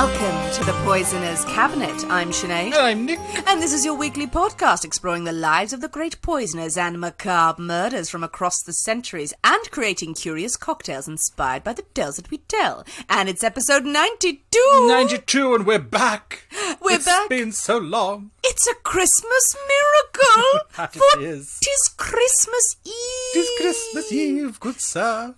Welcome to the Poisoner's Cabinet. I'm Sinead. And I'm Nick. And this is your weekly podcast exploring the lives of the great poisoners and macabre murders from across the centuries and creating curious cocktails inspired by the tales that we tell. And it's episode 92! 92 and we're back! We're back! It's been so long. It's a Christmas miracle! That for it is. 'Tis Christmas Eve! 'Tis Christmas Eve, good sir.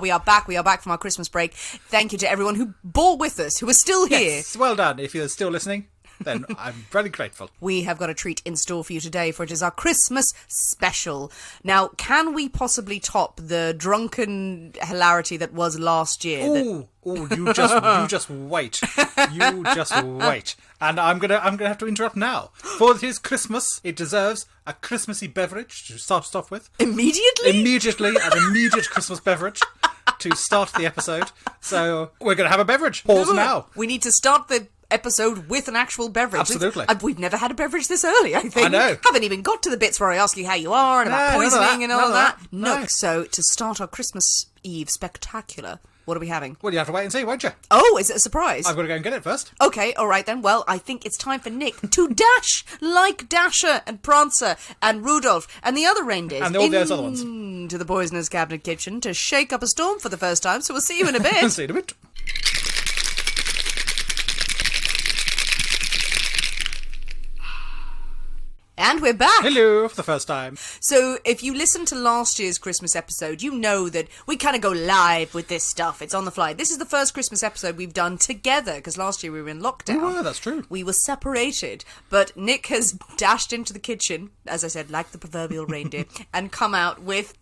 We are back from our Christmas break. Thank you to everyone who bore with us, who are still here. Yes, well done. If you're still listening, then I'm very grateful. We have got a treat in store for you today, for it is our Christmas special. Now, can we possibly top the drunken hilarity that was last year? You just wait. You just wait. And I'm gonna have to interrupt now. For it is Christmas, it deserves a Christmassy beverage to start off with. Immediately? Immediately, an immediate Christmas beverage to start the episode. So we're gonna have a beverage. Pause now. We need to start the episode with an actual beverage. Absolutely. We've never had a beverage this early, I think. I know. Haven't even got to the bits where I ask you how you are and about poisoning and all that. No. So, to start our Christmas Eve spectacular, what are we having? Well, you have to wait and see, won't you? Oh, is it a surprise? I've got to go and get it first. Okay, all right then. Well, I think it's time for Nick to dash like Dasher and Prancer and Rudolph and the other reindeers. And all those other ones. To the Poisoner's Cabinet kitchen to shake up a storm for the first time, so we'll see you in a bit. See you in a bit. And we're back. Hello, for the first time. So, if you listened to last year's Christmas episode, you know that we kind of go live with this stuff. It's on the fly. This is the first Christmas episode we've done together, because last year we were in lockdown. Oh, that's true. We were separated, but Nick has dashed into the kitchen, as I said, like the proverbial reindeer, and come out with...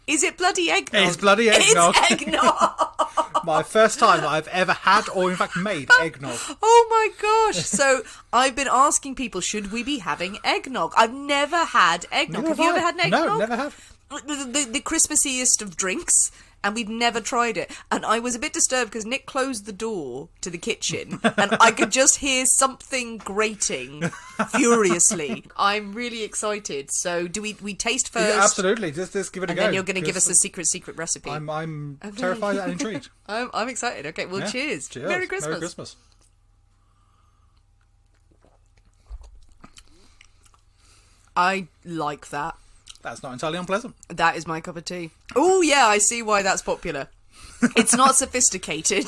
Is it bloody eggnog? It's bloody eggnog. It's eggnog! My first time that I've ever had or in fact made eggnog. Oh my gosh. So I've been asking people, should we be having eggnog? I've never had eggnog. Have you ever had an eggnog? No, never have. The Christmassiest of drinks, and we've never tried it. And I was a bit disturbed because Nick closed the door to the kitchen and I could just hear something grating furiously. I'm really excited. So do we taste first? Yeah, absolutely. Just give it a go. And then you're going to give us the secret recipe. I'm terrified and intrigued. I'm excited. Okay, well, Yeah. Cheers. Cheers. Merry Christmas. Merry Christmas. I like that. That's not entirely unpleasant. That is my cup of tea. Oh, yeah, I see why that's popular. It's not sophisticated.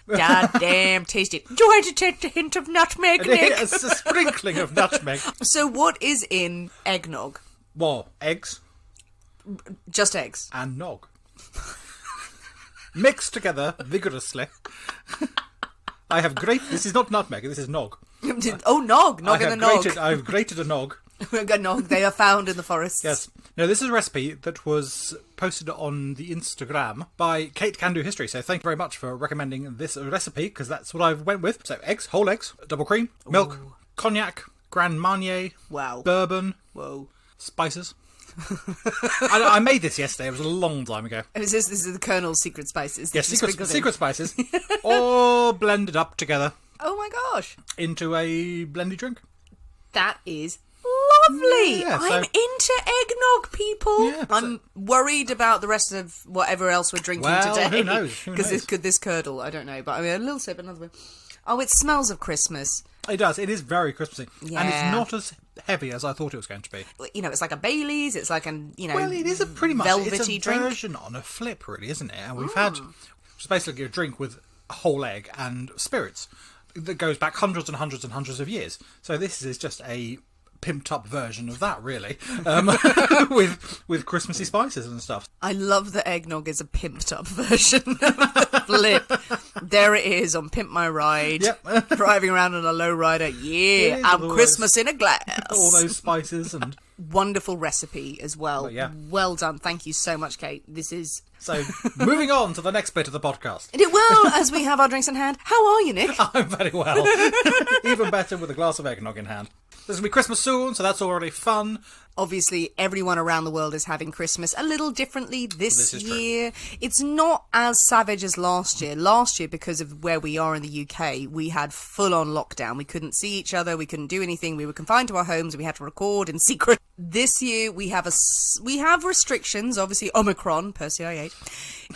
God damn, taste it. Do I detect a hint of nutmeg, Nick? It's a sprinkling of nutmeg. So what is in eggnog? Well, eggs Just eggs. and nog. Mixed together vigorously. This is not nutmeg, this is nog. Oh, nog in the nog. I've grated a nog. Nog, they are found in the forests. Yes. Now, this is a recipe that was posted on the Instagram by Kate Can Do History. So thank you very much for recommending this recipe, because that's what I went with. So eggs, whole eggs, double cream, milk, cognac, Grand Marnier, Wow. bourbon, Whoa. spices. I made this yesterday. It was a long time ago. This is the Colonel's secret spices. Yes, that you sprinkled in. secret spices, all blended up together Oh my gosh. into a blendy drink. That is lovely. Yeah, so- I'm into eggnog, people. Yeah, I'm worried about the rest of whatever else we're drinking Well, today. who knows? Who Because knows? this curdle, I don't know. But I mean, a little sip, another one. Oh, it smells of Christmas. It does. It is very Christmassy. Yeah. And it's not as heavy as I thought it was going to be. You know, it's like a Baileys. It's like Well, it is a pretty much velvety it's a drink. version on a flip, really, isn't it? And we've had it's basically a drink with a whole egg and spirits that goes back hundreds and hundreds and hundreds of years. So this is just a pimped up version of that, really, with Christmassy spices and stuff. I love that eggnog is a pimped up version of the flip. There it is on Pimp My Ride. Yep. Driving around on a lowrider. Yeah, is I'm otherwise- Christmas in a glass. All those spices and Wonderful recipe as well. But yeah. Well done. Thank you so much, Kate. This is... so moving on to the next bit of the podcast. And it will, as we have our drinks in hand. How are you, Nick? I'm very well. Even better with a glass of eggnog in hand. There's going to be Christmas soon, so that's already fun. Obviously, everyone around the world is having Christmas a little differently this is true. year. It's not as savage as last year. Last year, because of where we are in the UK, we had full-on lockdown. We couldn't see each other. We couldn't do anything. We were confined to our homes. We had to record in secret. This year, we have restrictions. Obviously, Omicron, per CIA,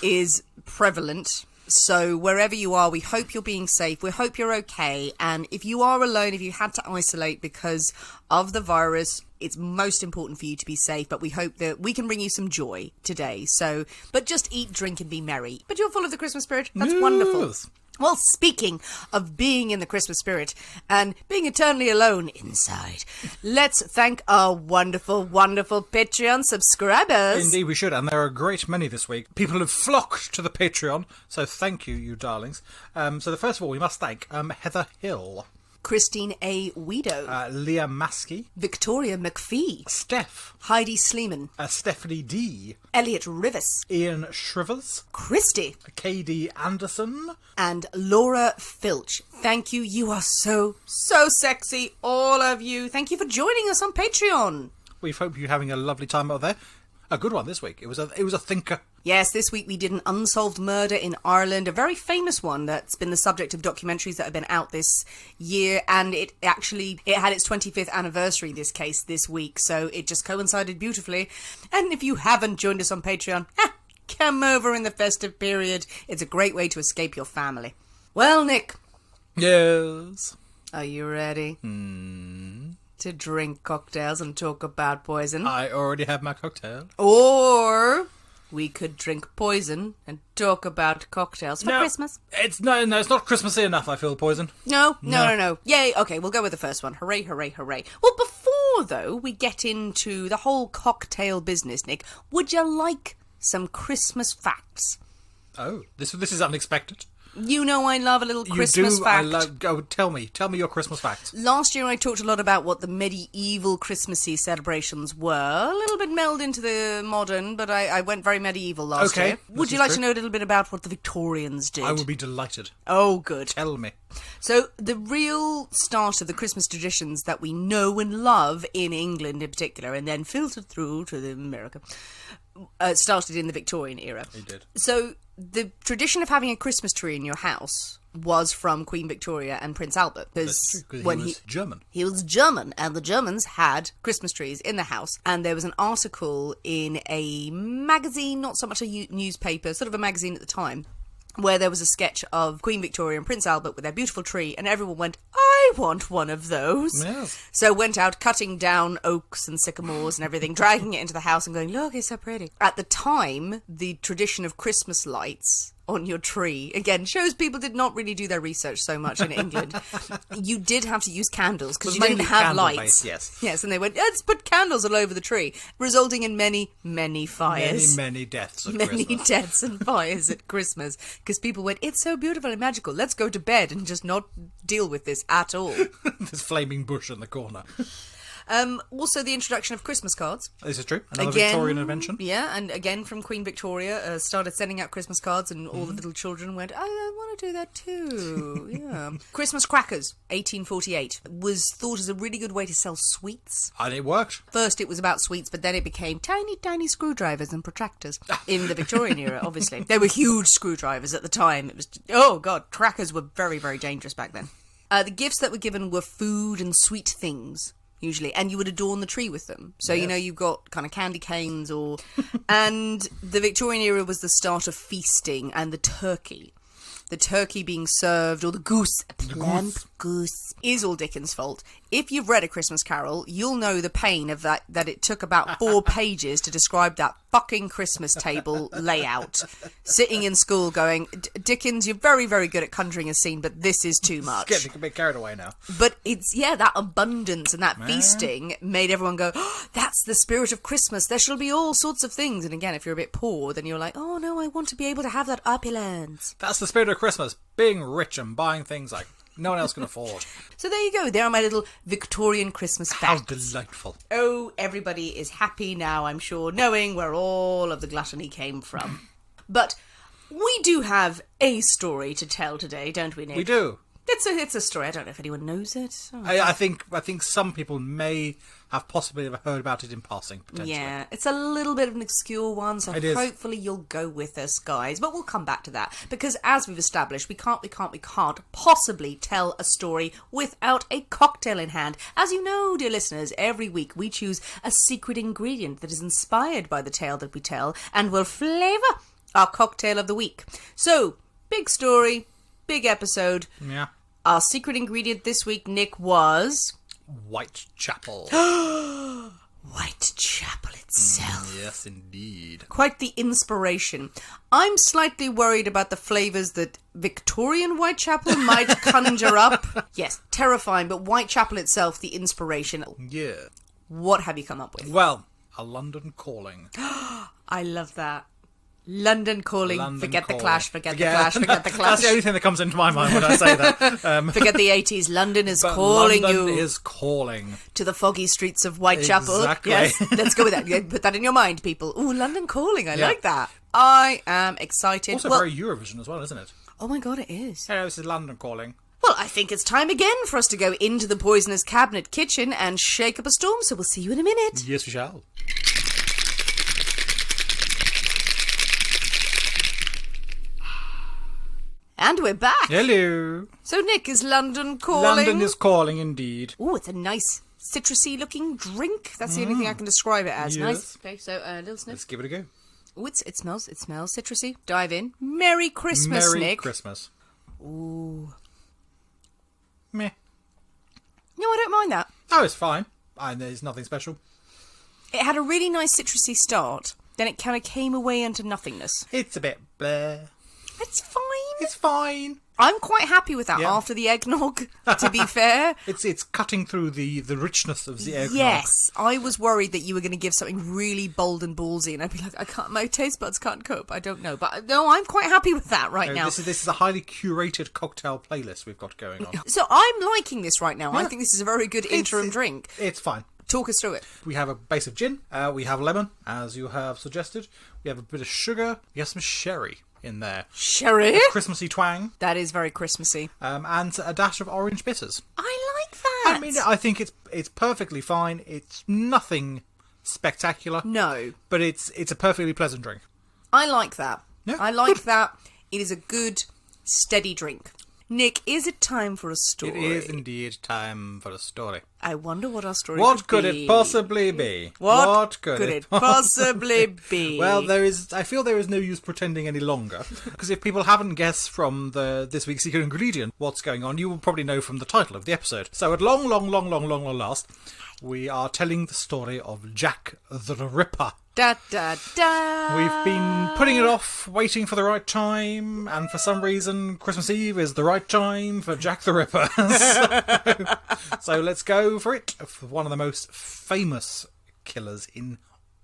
is prevalent. So wherever you are, we hope you're being safe. We hope you're okay. And if you are alone, if you had to isolate because of the virus, it's most important for you to be safe. But we hope that we can bring you some joy today. So, but just eat, drink, and be merry. But you're full of the Christmas spirit. That's wonderful. Well, speaking of being in the Christmas spirit and being eternally alone inside, let's thank our wonderful, wonderful Patreon subscribers. Indeed, we should, and there are a great many this week. People have flocked to the Patreon, so thank you, you darlings. So the first of all, we must thank Heather Hill, Christine A. Weedo, Leah Maskey, Victoria McPhee, Steph, Heidi Sleeman, Stephanie D, Elliot Rivers, Ian Shrivers, Christy, KD Anderson, and Laura Filch. Thank you. You are so sexy, all of you. Thank you for joining us on Patreon. We hope you're having a lovely time out there. A good one this week. It was a thinker. Yes, this week we did an unsolved murder in Ireland, a very famous one that's been the subject of documentaries that have been out this year, and it had its 25th anniversary, this case, this week, so it just coincided beautifully. And if you haven't joined us on Patreon, come over in the festive period. It's a great way to escape your family. Well, Nick. Yes. Are you ready? To drink cocktails and talk about poison? I already have my cocktail. Or we could drink poison and talk about cocktails for Christmas. It's not Christmassy enough, I feel, poison. No. Yay, okay, we'll go with the first one. Hooray, hooray, hooray. Well, before, though, we get into the whole cocktail business, Nick, would you like some Christmas facts? Oh, this is unexpected. You know I love a little Christmas fact. Go, tell me your Christmas facts. Last year I talked a lot about what the medieval Christmassy celebrations were. A little bit melded into the modern, but I went very medieval last year. Would you like to know a little bit about what the Victorians did? I would be delighted. Oh, good. Tell me. So the real start of the Christmas traditions that we know and love in England in particular, and then filtered through to America, started in the Victorian era. It did. So the tradition of having a Christmas tree in your house was from Queen Victoria and Prince Albert. Because he was German. He was German, and the Germans had Christmas trees in the house. And there was an article in a magazine, not so much a newspaper, sort of a magazine at the time, where there was a sketch of Queen Victoria and Prince Albert with their beautiful tree, and everyone went, I want one of those. Yes. So went out cutting down oaks and sycamores and everything, dragging it into the house and going, look, it's so pretty. At the time, the tradition of Christmas lights on your tree, again, shows people did not really do their research so much in England. You did have to use candles because you didn't have lights. Yes, and they went, let's put candles all over the tree, resulting in many fires. Many deaths at Many Christmas. deaths and fires at Christmas because people went, it's so beautiful and magical, let's go to bed and just not deal with this at all. This flaming bush in the corner. Also, the introduction of Christmas cards. This is true. Another Victorian invention. Yeah, and again from Queen Victoria, started sending out Christmas cards, and all the little children went, I want to do that too. Yeah. Christmas crackers, 1848, was thought as a really good way to sell sweets. And it worked. First it was about sweets, but then it became tiny screwdrivers and protractors in the Victorian era, obviously. They were huge screwdrivers at the time. It was, oh God, crackers were very, very dangerous back then. The gifts that were given were food and sweet things, usually, and you would adorn the tree with them. So, yes. You've got kind of candy canes and the Victorian era was the start of feasting and the turkey. The turkey being served, or the goose, a plump goose, is all Dickens' fault. If you've read A Christmas Carol, you'll know the pain of that it took about 4 pages to describe that fucking Christmas table layout. Sitting in school going, Dickens, you're very, very good at conjuring a scene, but this is too much. It's getting a bit carried away now. But it's, that abundance and that feasting made everyone go, oh, that's the spirit of Christmas. There shall be all sorts of things. And again, if you're a bit poor, then you're like, oh no, I want to be able to have that opulence. That's the spirit of Christmas. Being rich and buying things like no one else can afford. So there you go. There are my little Victorian Christmas facts. How delightful. Oh, everybody is happy now, I'm sure, knowing where all of the gluttony came from. But we do have a story to tell today, don't we, Nick? We do. It's a story. I don't know if anyone knows it. Oh. I think some people may have possibly ever heard about it in passing, potentially. Yeah, it's a little bit of an obscure one, so It is. Hopefully you'll go with us, guys. But we'll come back to that, because as we've established, we can't possibly tell a story without a cocktail in hand. As you know, dear listeners, every week we choose a secret ingredient that is inspired by the tale that we tell, and will flavour our cocktail of the week. So, big story, big episode. Yeah. Our secret ingredient this week, Nick, was... Whitechapel. Whitechapel itself. Yes, indeed. Quite the inspiration. I'm slightly worried about the flavours that Victorian Whitechapel might conjure up. Yes, terrifying, but Whitechapel itself, the inspiration. Yeah. What have you come up with? Well, a London calling. I love that. London calling. Forget the clash, forget the Yeah. clash, forget the clash. That's the only thing that comes into my mind when I say that. Forget the 80s. London is But calling London you is calling. to the foggy streets of Whitechapel. Exactly. Yes, let's go with that. Yeah, put that in your mind, people. Ooh, London calling. I Yeah. like that. I am excited. Also very Eurovision as well, isn't it? Oh my god, it is. Hello, this is London calling. Well, I think it's time again for us to go into the poisonous cabinet kitchen and shake up a storm, so we'll see you in a minute. Yes, we shall. And we're back. Hello. So, Nick, is London calling? London is calling indeed. Ooh, it's a nice citrusy looking drink. That's the only thing I can describe it as. Yes. Nice. Okay, so a little sniff. Let's give it a go. Ooh, it smells citrusy. Dive in. Merry Christmas, Merry Nick. Christmas. Ooh. Meh. No, I don't mind that. Oh, it's fine. There's nothing special. It had a really nice citrusy start. Then it kind of came away into nothingness. It's a bit bleh. It's fine. It's fine. I'm quite happy with that Yeah. after the eggnog, to be fair. It's cutting through the richness of the eggnog. Yes, I was worried that you were going to give something really bold and ballsy, and I'd be like, my taste buds can't cope. I don't know, but no, I'm quite happy with that right now. This is a highly curated cocktail playlist we've got going on. So I'm liking this right now. I Yeah. think this is a very good interim drink. It's fine. Talk us through it. We have a base of gin. We have lemon, as you have suggested. We have a bit of sugar. We have some sherry in there. Sherry? Christmassy twang. That is very Christmassy. And a dash of orange bitters. I like that. I mean, I think it's perfectly fine. It's nothing spectacular. No. But it's a perfectly pleasant drink. I like that. Yeah, I like that. It is a good, steady drink. Nick, is it time for a story? It is indeed time for a story. I wonder what our story What could could be. it possibly be? What could it possibly be? Well, I feel there is no use pretending any longer, because if people haven't guessed from this week's secret ingredient what's going on, you will probably know from the title of the episode. So at long last, we are telling the story of Jack the Ripper. Da da da. We've been putting it off, waiting for the right time, and for some reason, Christmas Eve is the right time for Jack the Ripper. So let's go for it. For one of the most famous killers in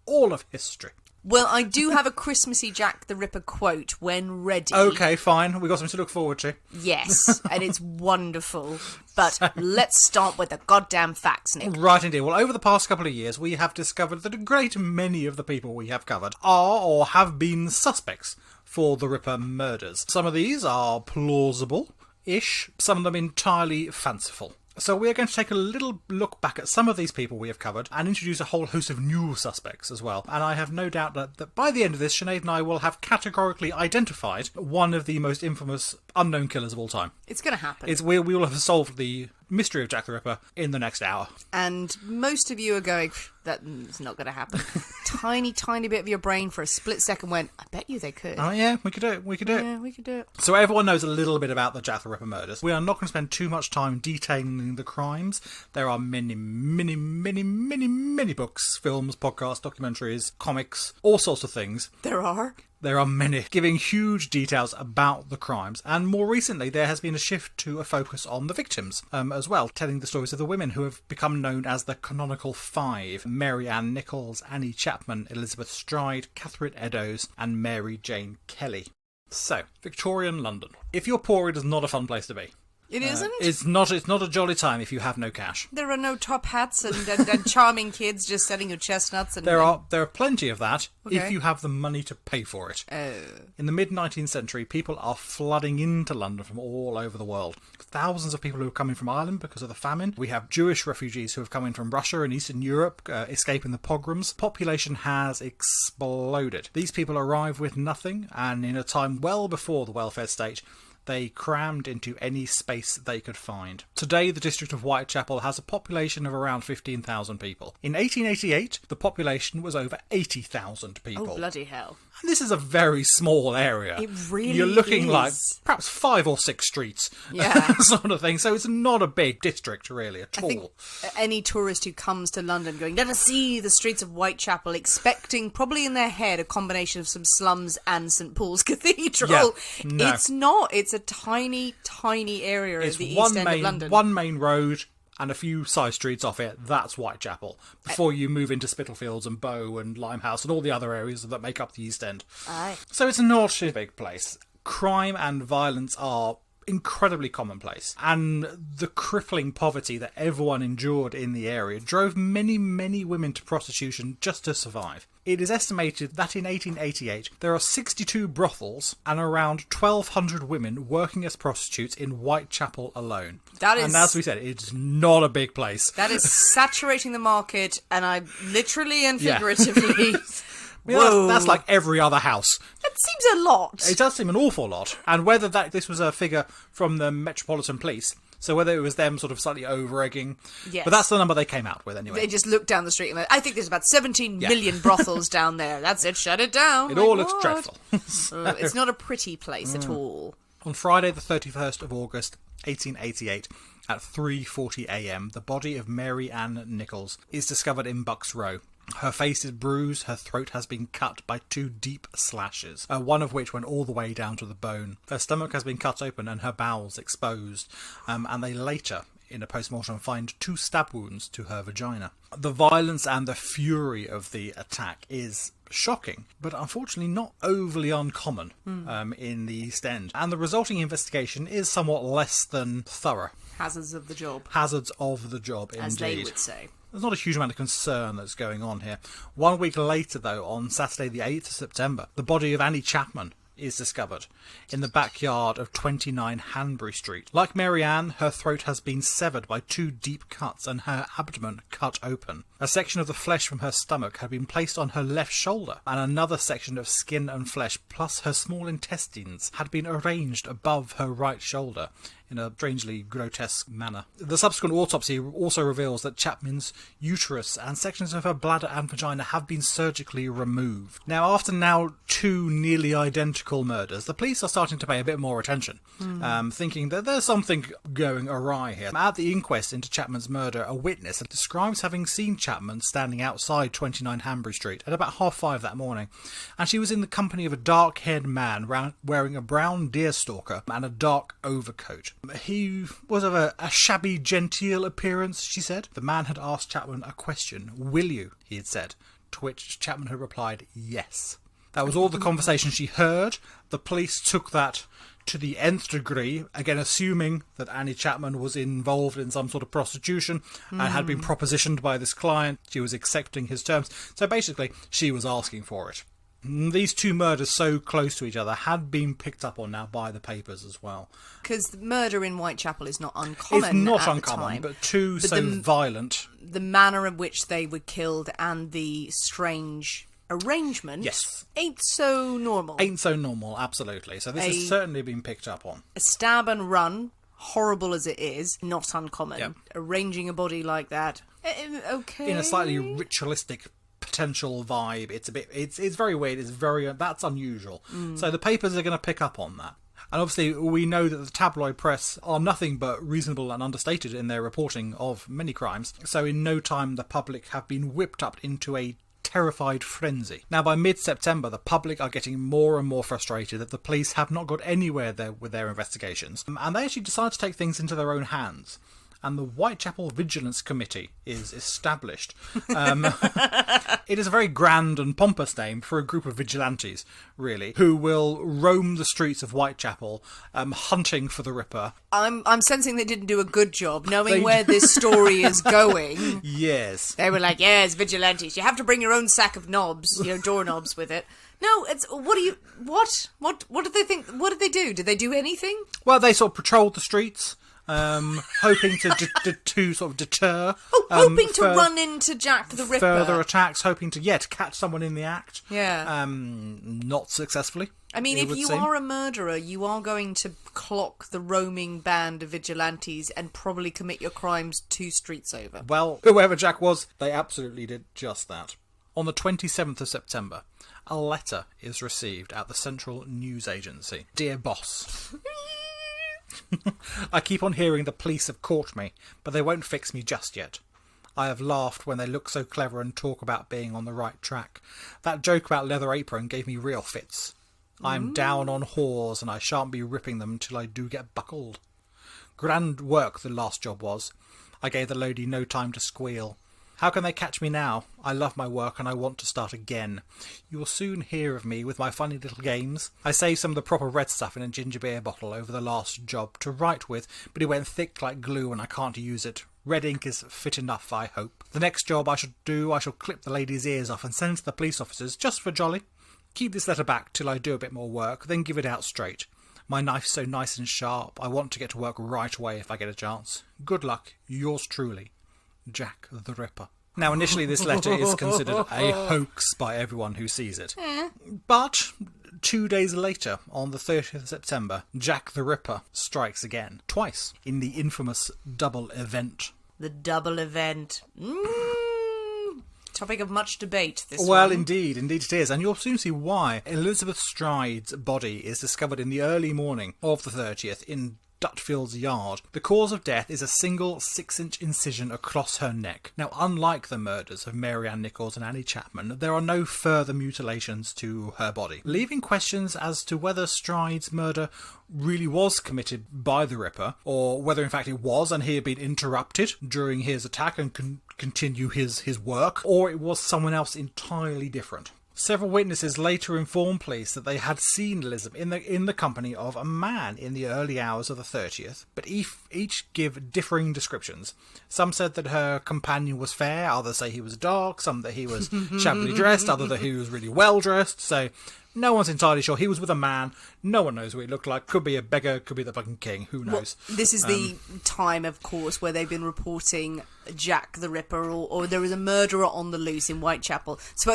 all of history. Well, I do have a Christmassy Jack the Ripper quote when ready. Okay, fine. We've got something to look forward to. Yes, and it's wonderful. But let's start with the goddamn facts, Nick. Right indeed. Well, over the past couple of years, we have discovered that a great many of the people we have covered are or have been suspects for the Ripper murders. Some of these are plausible-ish, some of them entirely fanciful. So we're going to take a little look back at some of these people we have covered and introduce a whole host of new suspects as well. And I have no doubt that by the end of this, Sinead and I will have categorically identified one of the most infamous unknown killers of all time. It's going to happen. We will have solved the mystery of Jack the Ripper in the next hour. And most of you are going, that's not going to happen. Tiny bit of your brain for a split second went, I bet you they could. Oh yeah, we could do it. Yeah, we could do it. So everyone knows a little bit about the Jack the Ripper murders. We are not going to spend too much time detailing the crimes. There are many books, films, podcasts, documentaries, comics, all sorts of things. There are many giving huge details about the crimes, and more recently there has been a shift to a focus on the victims as well, telling the stories of the women who have become known as the Canonical Five: Mary Ann Nichols, Annie Chapman, Elizabeth Stride, Catherine Eddowes, and Mary Jane Kelly. So, Victorian London. If you're poor, it is not a fun place to be. It isn't? It's not a jolly time if you have no cash. There are no top hats and charming kids just selling you chestnuts. And There are plenty of that Okay. if you have the money to pay for it. Oh. In the mid-19th century, people are flooding into London from all over the world. Thousands of people who are coming from Ireland because of the famine. We have Jewish refugees who have come in from Russia and Eastern Europe, escaping the pogroms. Population has exploded. These people arrive with nothing, and in a time well before the welfare state, they crammed into any space they could find. Today, the district of Whitechapel has a population of around 15,000 people. In 1888, the population was over 80,000 people. Oh, bloody hell. And this is a very small area. It really You're looking is. like perhaps 5 or 6 streets, Yeah. sort of thing. So it's not a big district, really, at I all. think any tourist who comes to London going, let us see the streets of Whitechapel, expecting probably in their head a combination of some slums and St Paul's Cathedral. Yeah, no. It's not. It's a tiny, tiny area It's of the one East End main, of London. one main road and a few side streets off it. That's Whitechapel. Before you move into Spitalfields and Bow and Limehouse and all the other areas that make up the East End. Aye. So it's not a big place. Crime and violence are incredibly commonplace, and the crippling poverty that everyone endured in the area drove many, many women to prostitution just to survive. It is estimated that in 1888 there are 62 brothels and around 1,200 women working as prostitutes in Whitechapel alone. And as we said, it's not a big place. That is saturating the market, and I literally and figuratively... Whoa. That's like every other house. That seems a lot. It does seem an awful lot. And whether this was a figure from the Metropolitan Police, so whether it was them sort of slightly over-egging. Yes. But that's the number they came out with anyway. They just looked down the street and went, I think there's about 17 million brothels down there. That's it, shut it down. It all looks dreadful. It's not a pretty place at all. On Friday the 31st of August, 1888, at 3:40am, the body of Mary Ann Nichols is discovered in Bucks Row. Her face is bruised, her throat has been cut by 2 deep slashes, one of which went all the way down to the bone. Her stomach has been cut open and her bowels exposed, and they later, in a post-mortem, find 2 stab wounds to her vagina. The violence and the fury of the attack is shocking, but unfortunately not overly uncommon in the East End. And the resulting investigation is somewhat less than thorough. Hazards of the job. Hazards of the job, indeed. As they would say. There's not a huge amount of concern that's going on here. 1 week later, though, on Saturday the 8th of September, the body of Annie Chapman is discovered in the backyard of 29 Hanbury Street. Like Mary Ann, her throat has been severed by 2 deep cuts and her abdomen cut open. A section of the flesh from her stomach had been placed on her left shoulder, and another section of skin and flesh plus her small intestines had been arranged above her right shoulder in a strangely grotesque manner. The subsequent autopsy also reveals that Chapman's uterus and sections of her bladder and vagina have been surgically removed. Now, after 2 nearly identical murders, the police are starting to pay a bit more attention, thinking that there's something going awry here. At the inquest into Chapman's murder, a witness describes having seen Chapman standing outside 29 Hanbury Street at about 5:30 that morning, and she was in the company of a dark-haired man wearing a brown deerstalker and a dark overcoat. He was of a shabby, genteel appearance, she said. The man had asked Chapman a question. Will you? He had said, to which Chapman had replied, yes. That was all the conversation she heard. The police took that to the nth degree, again assuming that Annie Chapman was involved in some sort of prostitution and had been propositioned by this client. She was accepting his terms. So basically, she was asking for it. These 2 murders so close to each other had been picked up on now by the papers as well. Because murder in Whitechapel is not uncommon. It's not at uncommon, the time, but 2 so violent. The manner in which they were killed and the strange arrangement ain't so normal. Ain't so normal, absolutely. So this has certainly been picked up on. A stab and run, horrible as it is, not uncommon. Yep. Arranging a body like that, okay. In a slightly ritualistic potential vibe, it's very weird. That's unusual. So the papers are going to pick up on that. And obviously we know that the tabloid press are nothing but reasonable and understated in their reporting of many crimes. So in no time the public have been whipped up into a terrified frenzy. Now by mid-September the public are getting more and more frustrated that the police have not got anywhere there with their investigations, and they actually decide to take things into their own hands. And the Whitechapel Vigilance Committee is established. It is a very grand and pompous name for a group of vigilantes, really, who will roam the streets of Whitechapel, hunting for the Ripper. I'm sensing they didn't do a good job knowing where this story is going. Yes. They were like, yes, vigilantes, you have to bring your own sack of knobs, doorknobs with it. No, it's, what did they think, what did they do? Did they do anything? Well, they sort of patrolled the streets. Hoping to sort of deter. Hoping to run into Jack the Ripper. Further attacks, hoping to catch someone in the act. Yeah. Not successfully. I mean, if you are a murderer, you are going to clock the roaming band of vigilantes and probably commit your crimes 2 streets over. Well, whoever Jack was, they absolutely did just that. On the 27th of September, a letter is received at the Central News Agency. Dear Boss, I keep on hearing the police have caught me, but they won't fix me just yet. I have laughed when they look so clever and talk about being on the right track. That joke about Leather Apron gave me real fits. I'm down on whores and I shan't be ripping them till I do get buckled. Grand work the last job was. I gave the lady no time to squeal. How can they catch me now? I love my work and I want to start again. You will soon hear of me with my funny little games. I saved some of the proper red stuff in a ginger beer bottle over the last job to write with, but it went thick like glue and I can't use it. Red ink is fit enough, I hope. The next job I shall do, I shall clip the lady's ears off and send it to the police officers, just for jolly. Keep this letter back till I do a bit more work, then give it out straight. My knife's so nice and sharp, I want to get to work right away if I get a chance. Good luck, yours truly, Jack the Ripper. Now, initially this letter is considered a hoax by everyone who sees it. But 2 days later, on the 30th of September, Jack the Ripper strikes again. Twice, in the infamous double event. The double event. Topic of much debate, this Well, one. indeed it is. And you'll soon see why. Elizabeth Stride's body is discovered in the early morning of the 30th in Dutfield's yard. The cause of death is a single 6-inch incision across her neck. Now, unlike the murders of Mary Ann Nichols and Annie Chapman, there are no further mutilations to her body, leaving questions as to whether Stride's murder really was committed by the Ripper, or whether in fact it was and he had been interrupted during his attack and continue his work, or it was someone else entirely different. Several witnesses later informed police that they had seen Elizabeth in the company of a man in the early hours of the 30th, but each give differing descriptions. Some said that her companion was fair, others say he was dark, some that he was shabbily dressed, others that he was really well dressed, so no one's entirely sure. He was with a man. No one knows what he looked like. Could be a beggar, could be the fucking king. Who knows? Well, this is the time, of course, where they've been reporting Jack the Ripper or there was a murderer on the loose in Whitechapel. So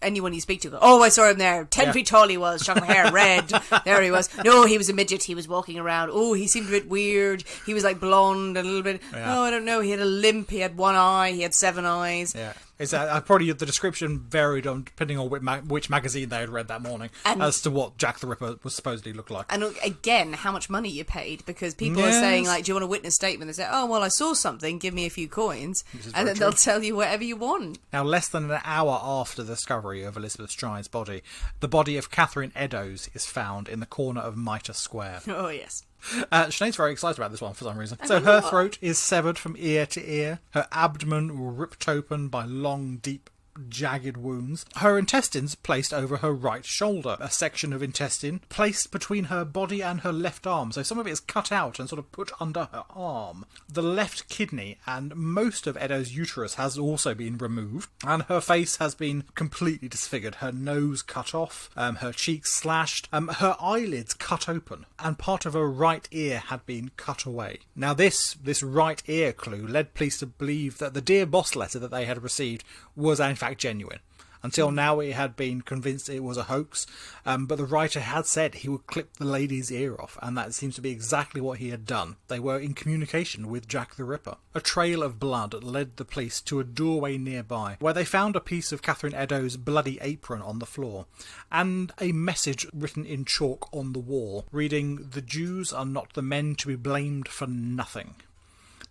anyone you speak to goes, oh, I saw him there. 10 feet tall he was. Chocolate hair, red. There he was. No, he was a midget. He was walking around. Oh, he seemed a bit weird. He was like blonde, a little bit. Yeah. Oh, I don't know. He had a limp. He had one eye. He had 7 eyes. Yeah. Is that probably the description varied on depending on which magazine they had read that morning as to what Jack the Ripper was supposedly look like. And again, how much money you paid, because people are saying, like, do you want a witness statement? They say, oh, well, I saw something, give me a few coins, and then they'll tell you whatever you want. Now, less than an hour after the discovery of Elizabeth Stride's body, the body of Catherine Eddowes is found in the corner of Mitre Square. Oh, yes. Sinead's very excited about this one for some reason. So her throat is severed from ear to ear, her abdomen ripped open by long, deep, jagged wounds, her intestines placed over her right shoulder, a section of intestine placed between her body and her left arm, so some of it is cut out and sort of put under her arm. The left kidney and most of Eddowes' uterus has also been removed, and her face has been completely disfigured, her nose cut off, her cheeks slashed, her eyelids cut open, and part of her right ear had been cut away. Now this right ear clue led police to believe that the Dear Boss letter that they had received was in fact genuine. Until now it had been convinced it was a hoax, but the writer had said he would clip the lady's ear off, and that seems to be exactly what he had done. They were in communication with Jack the Ripper. A trail of blood led the police to a doorway nearby, where they found a piece of Catherine Eddowes' bloody apron on the floor, and a message written in chalk on the wall, reading, "The Jews are not the men to be blamed for nothing."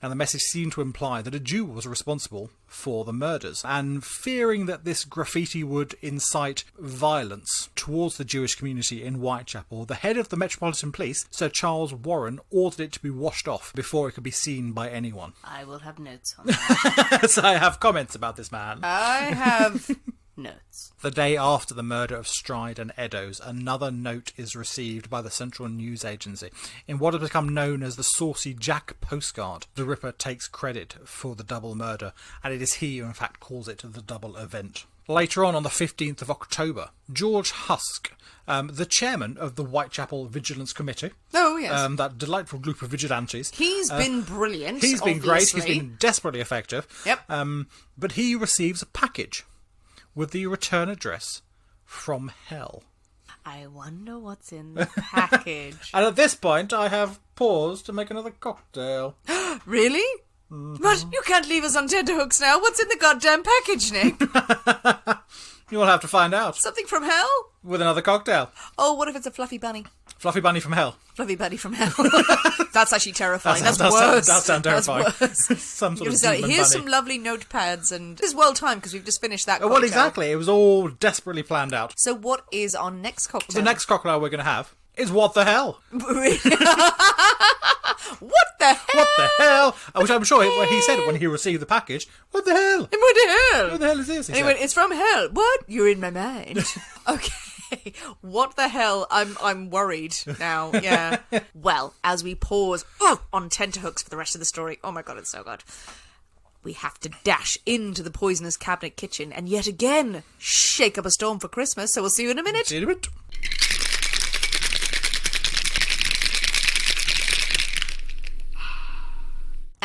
And the message seemed to imply that a Jew was responsible for the murders. And fearing that this graffiti would incite violence towards the Jewish community in Whitechapel, the head of the Metropolitan Police, Sir Charles Warren, ordered it to be washed off before it could be seen by anyone. I will have notes on that. So I have comments about this man. I have notes. The day after the murder of Stride and Eddowes, another note is received by the Central News Agency. In what has become known as the Saucy Jack postcard, the Ripper takes credit for the double murder, and it is he who in fact calls it the double event. Later on the 15th of October, George Husk, the chairman of the Whitechapel Vigilance Committee, oh yes, that delightful group of vigilantes. He's been brilliant. He's been obviously. great. He's been desperately effective. Yep. But he receives a package with the return address from hell. I wonder what's in the package. And at this point, I have paused to make another cocktail. Really? But you can't leave us on tenterhooks now. What's in the goddamn package, Nick? You'll have to find out. Something from hell? With another cocktail. Oh, what if it's a fluffy bunny? Fluffy bunny from hell. Fluffy bunny from hell. That's actually terrifying. That's That worse. sounds terrifying. That's worse. Some sort of Here's demon some bunny. lovely notepads, and this is well timed because we've just finished that Oh, cocktail. well, exactly. It was all desperately planned out. So what is our next cocktail? The next cocktail we're going to have is What the Hell? What the hell? What the hell? Which I'm sure he said when he received the package. What the hell? What the hell? What the hell is this? He Anyway, said. it's from hell. What? You're in my mind. Okay. What the hell? I'm worried now. Yeah. Well, as we pause on tenterhooks for the rest of the story. Oh my god, it's so good. We have to dash into the poisonous cabinet kitchen and yet again shake up a storm for Christmas. So we'll see you in a minute. See you in a bit.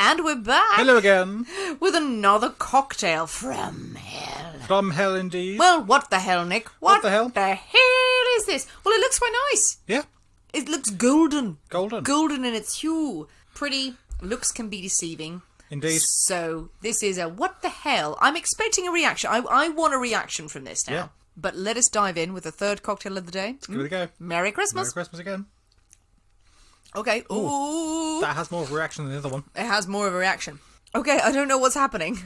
And we're back Hello again. with another cocktail from hell. From hell indeed. Well, what the hell, Nick? What the hell? The hell is this? Well, it looks quite nice. Yeah. It looks golden. Golden. Golden in its hue. Pretty. Looks can be deceiving. Indeed. So, this is a what the hell? I'm expecting a reaction. I want a reaction from this now. Yeah. But let us dive in with the third cocktail of the day. Let's give it a go. Merry Christmas. Merry Christmas again. Okay. Ooh. That has more of a reaction than the other one. It has more of a reaction. Okay, I don't know what's happening.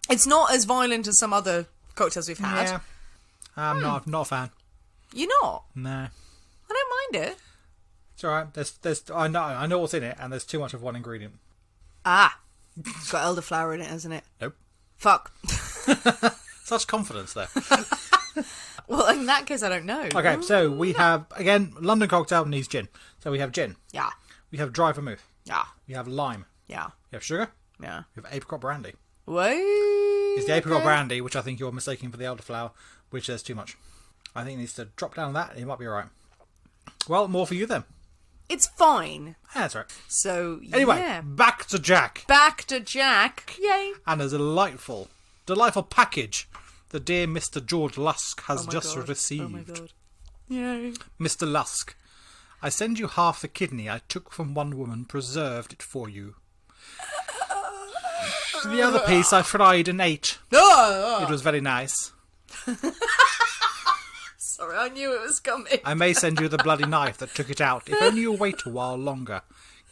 It's not as violent as some other cocktails we've had. Yeah. I'm not a fan. You're not? No. I don't mind it. It's alright. I know what's in it, and there's too much of one ingredient. Ah. It's got elderflower in it, hasn't it? Nope. Fuck. Such confidence there. Well, in that case, I don't know. Okay, so we have, again, London cocktail needs gin. So we have gin. Yeah. We have dry vermouth. Yeah. We have lime. Yeah. We have sugar. Yeah. We have apricot brandy. Wait. It's the apricot brandy, which I think you're mistaking for the elderflower, which there's too much. I think it needs to drop down that, and it might be alright. Well, more for you then. It's fine. Yeah, that's right. So, Anyway, yeah. back to Jack. Back to Jack. Yay. And a delightful package the dear Mr. George Lusk has just received. Oh my god. Yay. Mr. Lusk, I send you half the kidney I took from one woman, preserved it for you. The other piece I fried and ate. It was very nice. Sorry, I knew it was coming. I may send you the bloody knife that took it out, if only you'll wait a while longer.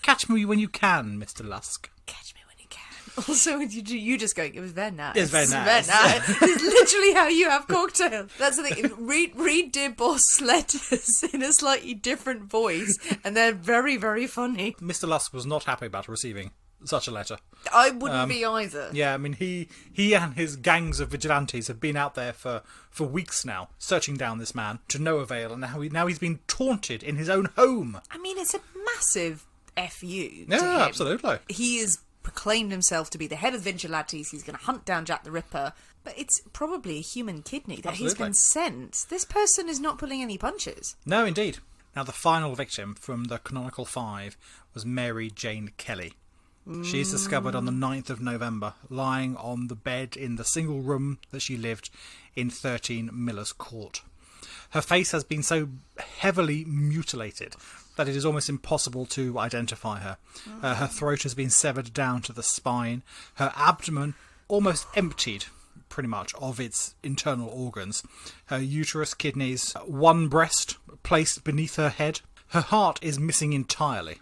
Catch me when you can, Mr. Lusk. Catch me when you can. Also, you just going, it was very nice. It's very nice. It's literally how you have cocktails. That's the thing. Read Dear Boss letters in a slightly different voice, and they're very, very funny. Mr. Lusk was not happy about receiving such a letter. I wouldn't be either. Yeah, I mean, he and his gangs of vigilantes have been out there for weeks now, searching down this man to no avail, and now he's been taunted in his own home. I mean, it's a massive FU. Yeah, to him. absolutely. He has proclaimed himself to be the head of vigilantes. He's going to hunt down Jack the Ripper. But it's probably a human kidney that he's Absolutely. been sent. This person is not pulling any punches. No, indeed. Now, the final victim from the canonical 5 was Mary Jane Kelly. She's discovered on the 9th of November, lying on the bed in the single room that she lived in 13 Miller's Court. Her face has been so heavily mutilated that it is almost impossible to identify her. Her throat has been severed down to the spine, her abdomen almost emptied, pretty much, of its internal organs, her uterus, kidneys, one breast placed beneath her head. Her heart is missing entirely.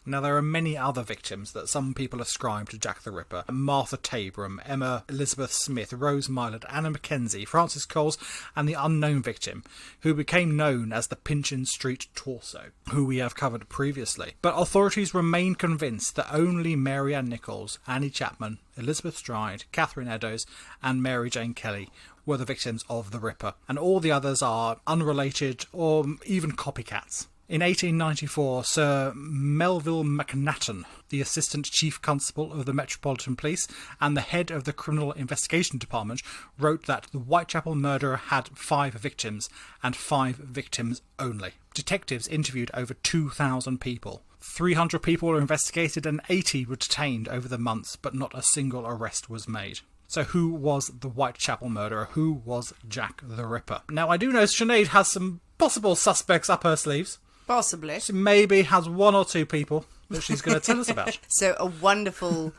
Now, there are many other victims that some people ascribe to Jack the Ripper. Martha Tabram, Emma Elizabeth Smith, Rose Mylett, Anna Mackenzie, Francis Coles, and the unknown victim, who became known as the Pinchin Street Torso, who we have covered previously. But authorities remain convinced that only Mary Ann Nichols, Annie Chapman, Elizabeth Stride, Catherine Eddowes, and Mary Jane Kelly were the victims of the Ripper, and all the others are unrelated or even copycats. In 1894, Sir Melville MacNathan, the Assistant Chief Constable of the Metropolitan Police and the head of the Criminal Investigation Department, wrote that the Whitechapel murderer had 5 victims, and 5 victims only. Detectives interviewed over 2,000 people. 300 people were investigated and 80 were detained over the months, but not a single arrest was made. So who was the Whitechapel murderer? Who was Jack the Ripper? Now, I do know Sinead has some possible suspects up her sleeves. Possibly. She maybe has 1 or 2 people that she's going to tell us about. So a wonderful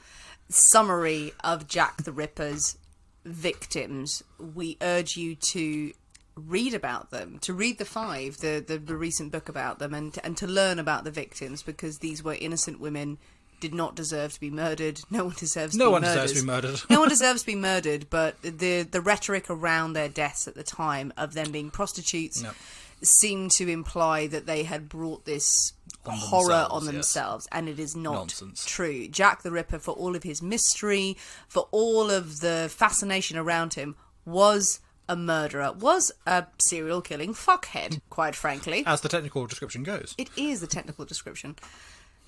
summary of Jack the Ripper's victims. We urge you to read about them, to read the five, the recent book about them, and to learn about the victims, because these were innocent women, did not deserve to be murdered. No one deserves to be murdered. No one deserves to be murdered. No one deserves to be murdered, but the rhetoric around their deaths at the time of them being prostitutes seemed to imply that they had brought this horror on themselves, and it is not true. Jack the Ripper, for all of his mystery, for all of the fascination around him, was a murderer, was a serial killing fuckhead, quite frankly. As the technical description goes. It is the technical description.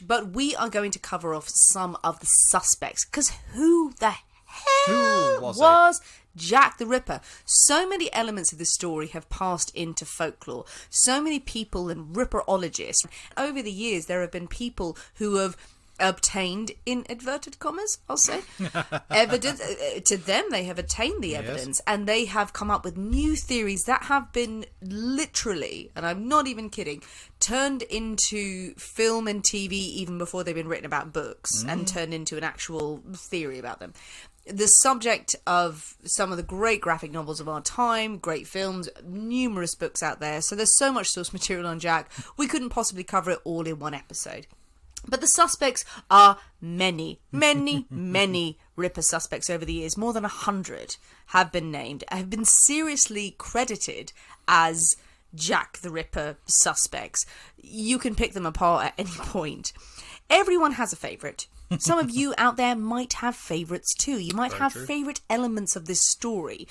But we are going to cover off some of the suspects, because who the hell was Jack the Ripper? So many elements of this story have passed into folklore. So many people and Ripperologists. Over the years, there have been people who have obtained, in inverted commas, I'll say, evidence. To them, they have attained the evidence, and they have come up with new theories that have been literally, and I'm not even kidding, turned into film and TV even before they've been written about books, and turned into an actual theory about them. The subject of some of the great graphic novels of our time, great films, numerous books out there, so there's so much source material on Jack, we couldn't possibly cover it all in one episode. But the suspects are many, many, many Ripper suspects over the years. More than 100 have been named, have been seriously credited as Jack the Ripper suspects. You can pick them apart at any point. Everyone has a favourite. Some of you out there might have favourites too. You might have favourite elements of this story.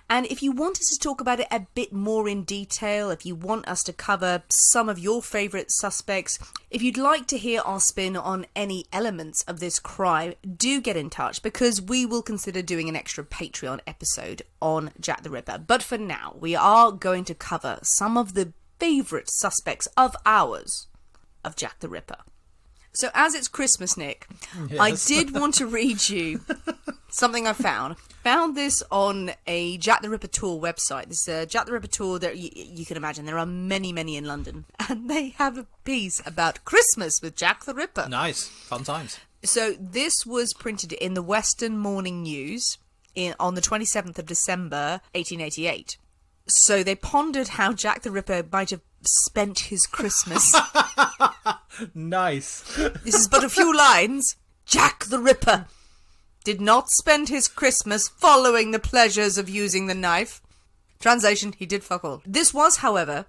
And if you want us to talk about it a bit more in detail, if you want us to cover some of your favourite suspects, if you'd like to hear our spin on any elements of this crime, do get in touch, because we will consider doing an extra Patreon episode on Jack the Ripper. But for now, we are going to cover some of the favourite suspects of ours of Jack the Ripper. So as it's Christmas, Nick, I did want to read you something I found. Found this on a Jack the Ripper tour website. This Jack the Ripper tour that you can imagine. There are many, many in London. And they have a piece about Christmas with Jack the Ripper. Nice. Fun times. So this was printed in the Western Morning News on the 27th of December, 1888. So they pondered how Jack the Ripper might have spent his Christmas. Nice. This is but a few lines. Jack the Ripper did not spend his Christmas following the pleasures of using the knife. Translation, he did fuck all. This was, however,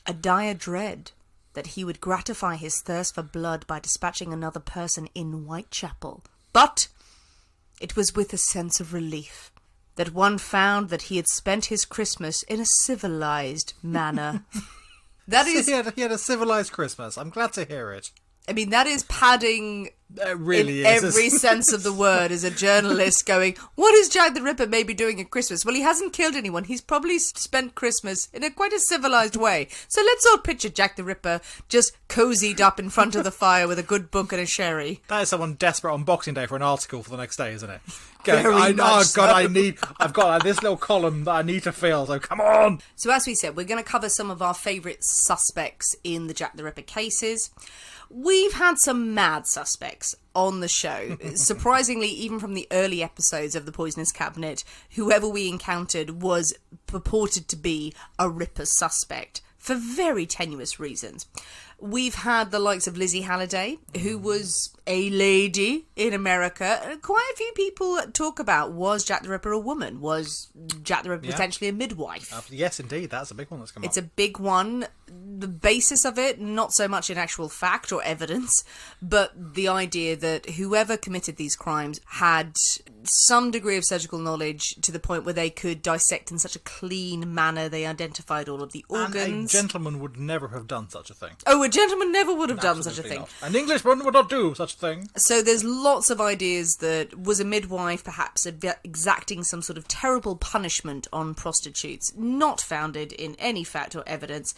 a dire dread that he would gratify his thirst for blood by dispatching another person in Whitechapel. But it was with a sense of relief that one found that he had spent his Christmas in a civilized manner. That is, he had a civilized Christmas. I'm glad to hear it. I mean, that is padding really in every sense of the word as a journalist going, what is Jack the Ripper maybe doing at Christmas? Well, he hasn't killed anyone. He's probably spent Christmas in quite a civilized way. So let's all picture Jack the Ripper just cozied up in front of the fire with a good book and a sherry. That is someone desperate on Boxing Day for an article for the next day, isn't it? I've got this little column that I need to fill, so come on! So as we said, we're going to cover some of our favourite suspects in the Jack the Ripper cases. We've had some mad suspects on the show. Surprisingly, even from the early episodes of The Poisonous Cabinet, whoever we encountered was purported to be a Ripper suspect for very tenuous reasons. We've had the likes of Lizzie Halliday, who was a lady in America. Quite a few people talk about, was Jack the Ripper a woman? Was Jack the Ripper potentially a midwife? Yes, indeed. That's a big one that's come up. It's a big one. The basis of it, not so much in actual fact or evidence, but the idea that whoever committed these crimes had some degree of surgical knowledge to the point where they could dissect in such a clean manner. They identified all of the organs. And a gentleman would never have done such a thing. Oh, a gentleman never would have done such a thing. Not. An Englishman would not do such a thing. So there's lots of ideas that was a midwife perhaps exacting some sort of terrible punishment on prostitutes, not founded in any fact or evidence.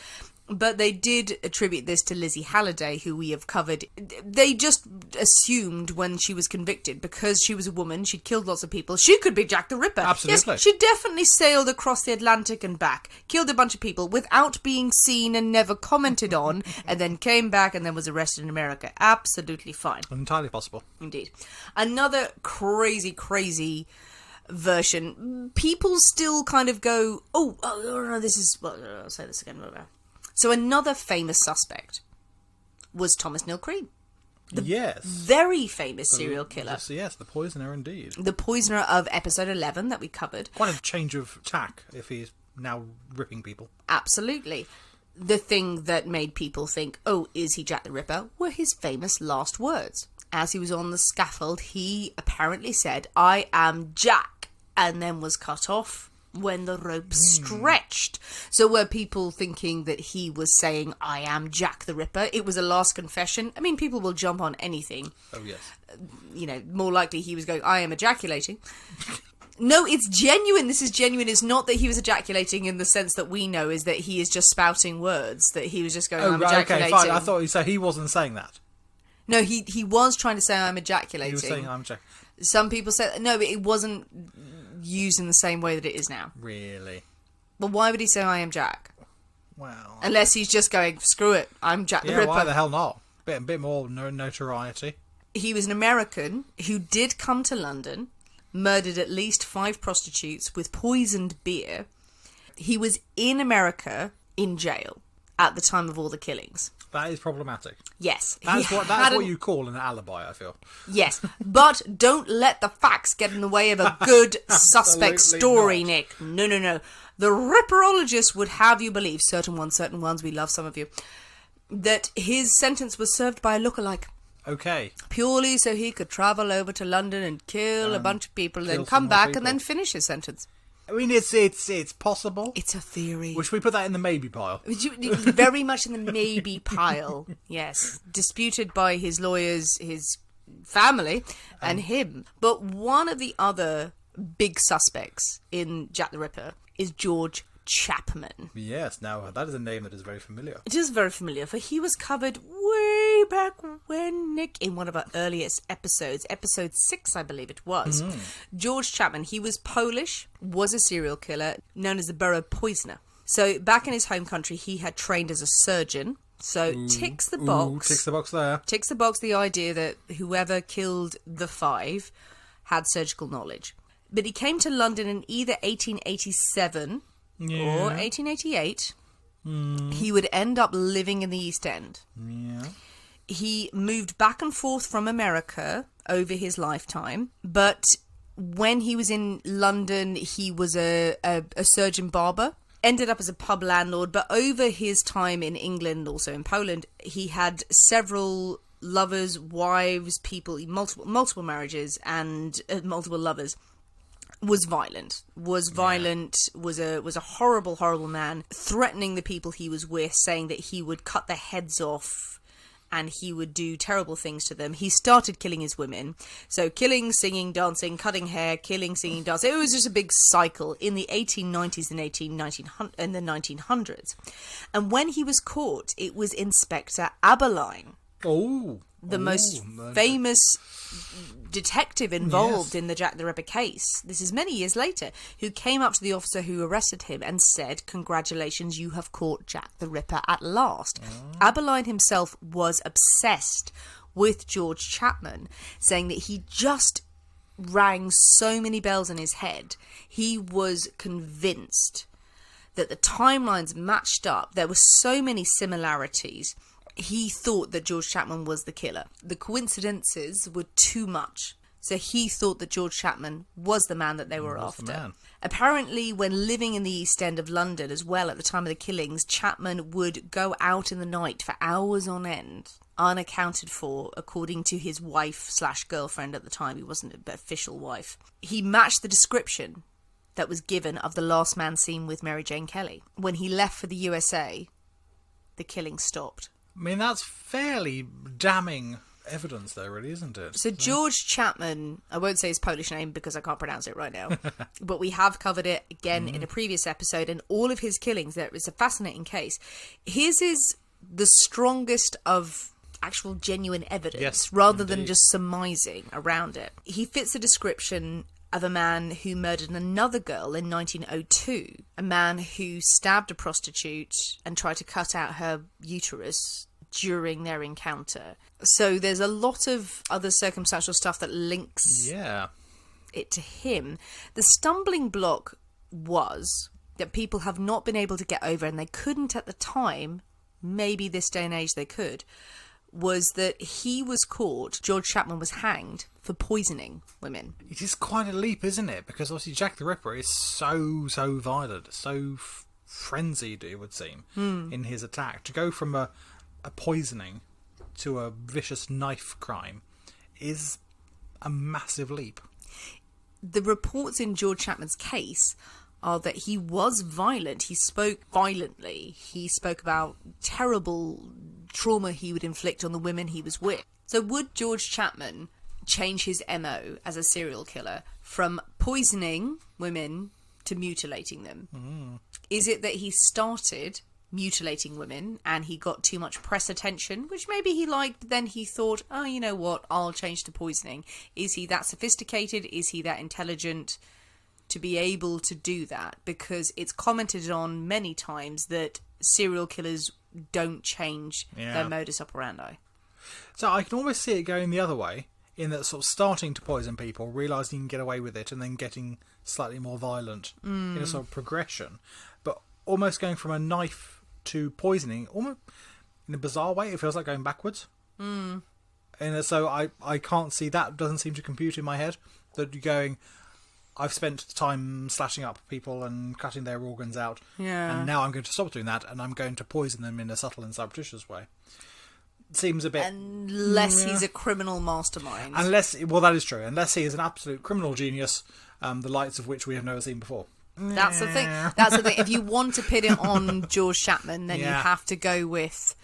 But they did attribute this to Lizzie Halliday, who we have covered. They just assumed when she was convicted, because she was a woman, she'd killed lots of people, she could be Jack the Ripper. Absolutely. Yes, she definitely sailed across the Atlantic and back, killed a bunch of people without being seen and never commented on, and then came back and then was arrested in America. Absolutely fine. Entirely possible. Indeed. Another crazy version. People still kind of go, oh no, this is... Well, I'll say this again. So another famous suspect was Thomas Neil Cream. Yes. Very famous serial killer. Yes, the poisoner indeed. The poisoner of episode 11 that we covered. Quite a change of tack if he's now ripping people. Absolutely. The thing that made people think, oh, is he Jack the Ripper, were his famous last words. As he was on the scaffold, he apparently said, I am Jack, and then was cut off when the rope stretched. So were people thinking that he was saying, I am Jack the Ripper? It was a last confession. I mean, people will jump on anything. Oh, yes. More likely he was going, I am ejaculating. No, it's genuine. This is genuine. It's not that he was ejaculating in the sense that we know, is that he is just spouting words, that he was just going, I'm ejaculating. Okay, fine. I thought he wasn't saying that. No, he was trying to say, I'm ejaculating. He was saying, I'm ejaculating. Some people said, no, but it wasn't used in the same way that it is now. Really? But why would he say, I am Jack? Well... Unless he's just going, screw it, I'm Jack the Ripper. Why the hell not? Bit more notoriety. He was an American who did come to London, murdered at least 5 prostitutes with poisoned beer. He was in America in jail at the time of all the killings. That is problematic. Yes. That's what you call an alibi, I feel. Yes, but don't let the facts get in the way of a good suspect story, not. Nick. No. The Ripperologist would have you believe, certain ones, we love some of you, that his sentence was served by a lookalike. Okay. Purely so he could travel over to London and kill a bunch of people, and then come back and then finish his sentence. I mean, it's possible. It's a theory. Should we put that in the maybe pile? Very much in the maybe pile, yes. Disputed by his lawyers, his family, and him. But one of the other big suspects in Jack the Ripper is George Chapman. Yes, now that is a name that is very familiar. It is very familiar, for he was covered way back when, Nick, in one of our earliest episodes, episode 6, I believe it was. George Chapman, he was Polish, was a serial killer, known as the Borough Poisoner. So back in his home country, he had trained as a surgeon. So ticks the box. Ticks the box there. Ticks the box, the idea that whoever killed the 5 had surgical knowledge. But he came to London in either 1887... or 1888, he would end up living in the East End. Yeah. He moved back and forth from America over his lifetime, but when he was in London, he was a surgeon barber, ended up as a pub landlord, but over his time in England, also in Poland, he had several lovers, wives, people, multiple marriages, and multiple lovers. Was violent, was a horrible man, threatening the people he was with, saying that he would cut their heads off and he would do terrible things to them. He started killing his women. So killing, singing, dancing, cutting hair, killing, singing, dancing. It was just a big cycle in the 1890s and the 1900s. And when he was caught, it was Inspector Aberline. The most famous detective involved in the Jack the Ripper case, this is many years later, who came up to the officer who arrested him and said, congratulations, you have caught Jack the Ripper at last. Aberline himself was obsessed with George Chapman, saying that he just rang so many bells in his head. He was convinced that the timelines matched up. There were so many similarities. He thought that George Chapman was the killer. The coincidences were too much. So he thought that George Chapman was the man that they were after. Apparently, when living in the East End of London as well at the time of the killings, Chapman would go out in the night for hours on end, unaccounted for, according to his wife/girlfriend at the time. He wasn't an official wife. He matched the description that was given of the last man seen with Mary Jane Kelly. When he left for the USA, the killing stopped. I mean, that's fairly damning evidence there, really, isn't it? So George Chapman, I won't say his Polish name because I can't pronounce it right now, but we have covered it again in a previous episode, and all of his killings, there is a fascinating case. His is the strongest of actual genuine evidence, rather than just surmising around it. He fits the description of a man who murdered another girl in 1902, a man who stabbed a prostitute and tried to cut out her uterus during their encounter. So there's a lot of other circumstantial stuff that links it to him. The stumbling block was that people have not been able to get over, and they couldn't at the time, maybe this day and age they could, was that he was caught, George Chapman was hanged for poisoning women. It is quite a leap, isn't it? Because obviously Jack the Ripper is so violent, so frenzied, it would seem, in his attack. To go from a poisoning to a vicious knife crime is a massive leap. The reports in George Chapman's case are that he was violent. He spoke violently. He spoke about terrible trauma he would inflict on the women he was with. So would George Chapman change his MO as a serial killer from poisoning women to mutilating them? Is it that he started mutilating women and he got too much press attention, which maybe he liked, but then he thought, oh, you know what, I'll change to poisoning? Is he that sophisticated? Is he that intelligent to be able to do that? Because it's commented on many times that serial killers don't change their modus operandi. So I can almost see it going the other way, in that sort of starting to poison people, realising you can get away with it, and then getting slightly more violent in a sort of progression. But almost going from a knife to poisoning, almost in a bizarre way, it feels like going backwards. And so I can't see that. Doesn't seem to compute in my head, that you're going, I've spent time slashing up people and cutting their organs out, and now I'm going to stop doing that, and I'm going to poison them in a subtle and surreptitious way. It seems a bit... Unless he's a criminal mastermind. Well, that is true. Unless he is an absolute criminal genius, the likes of which we have never seen before. That's the thing. That's the thing. If you want to pin it on George Chapman, then you have to go with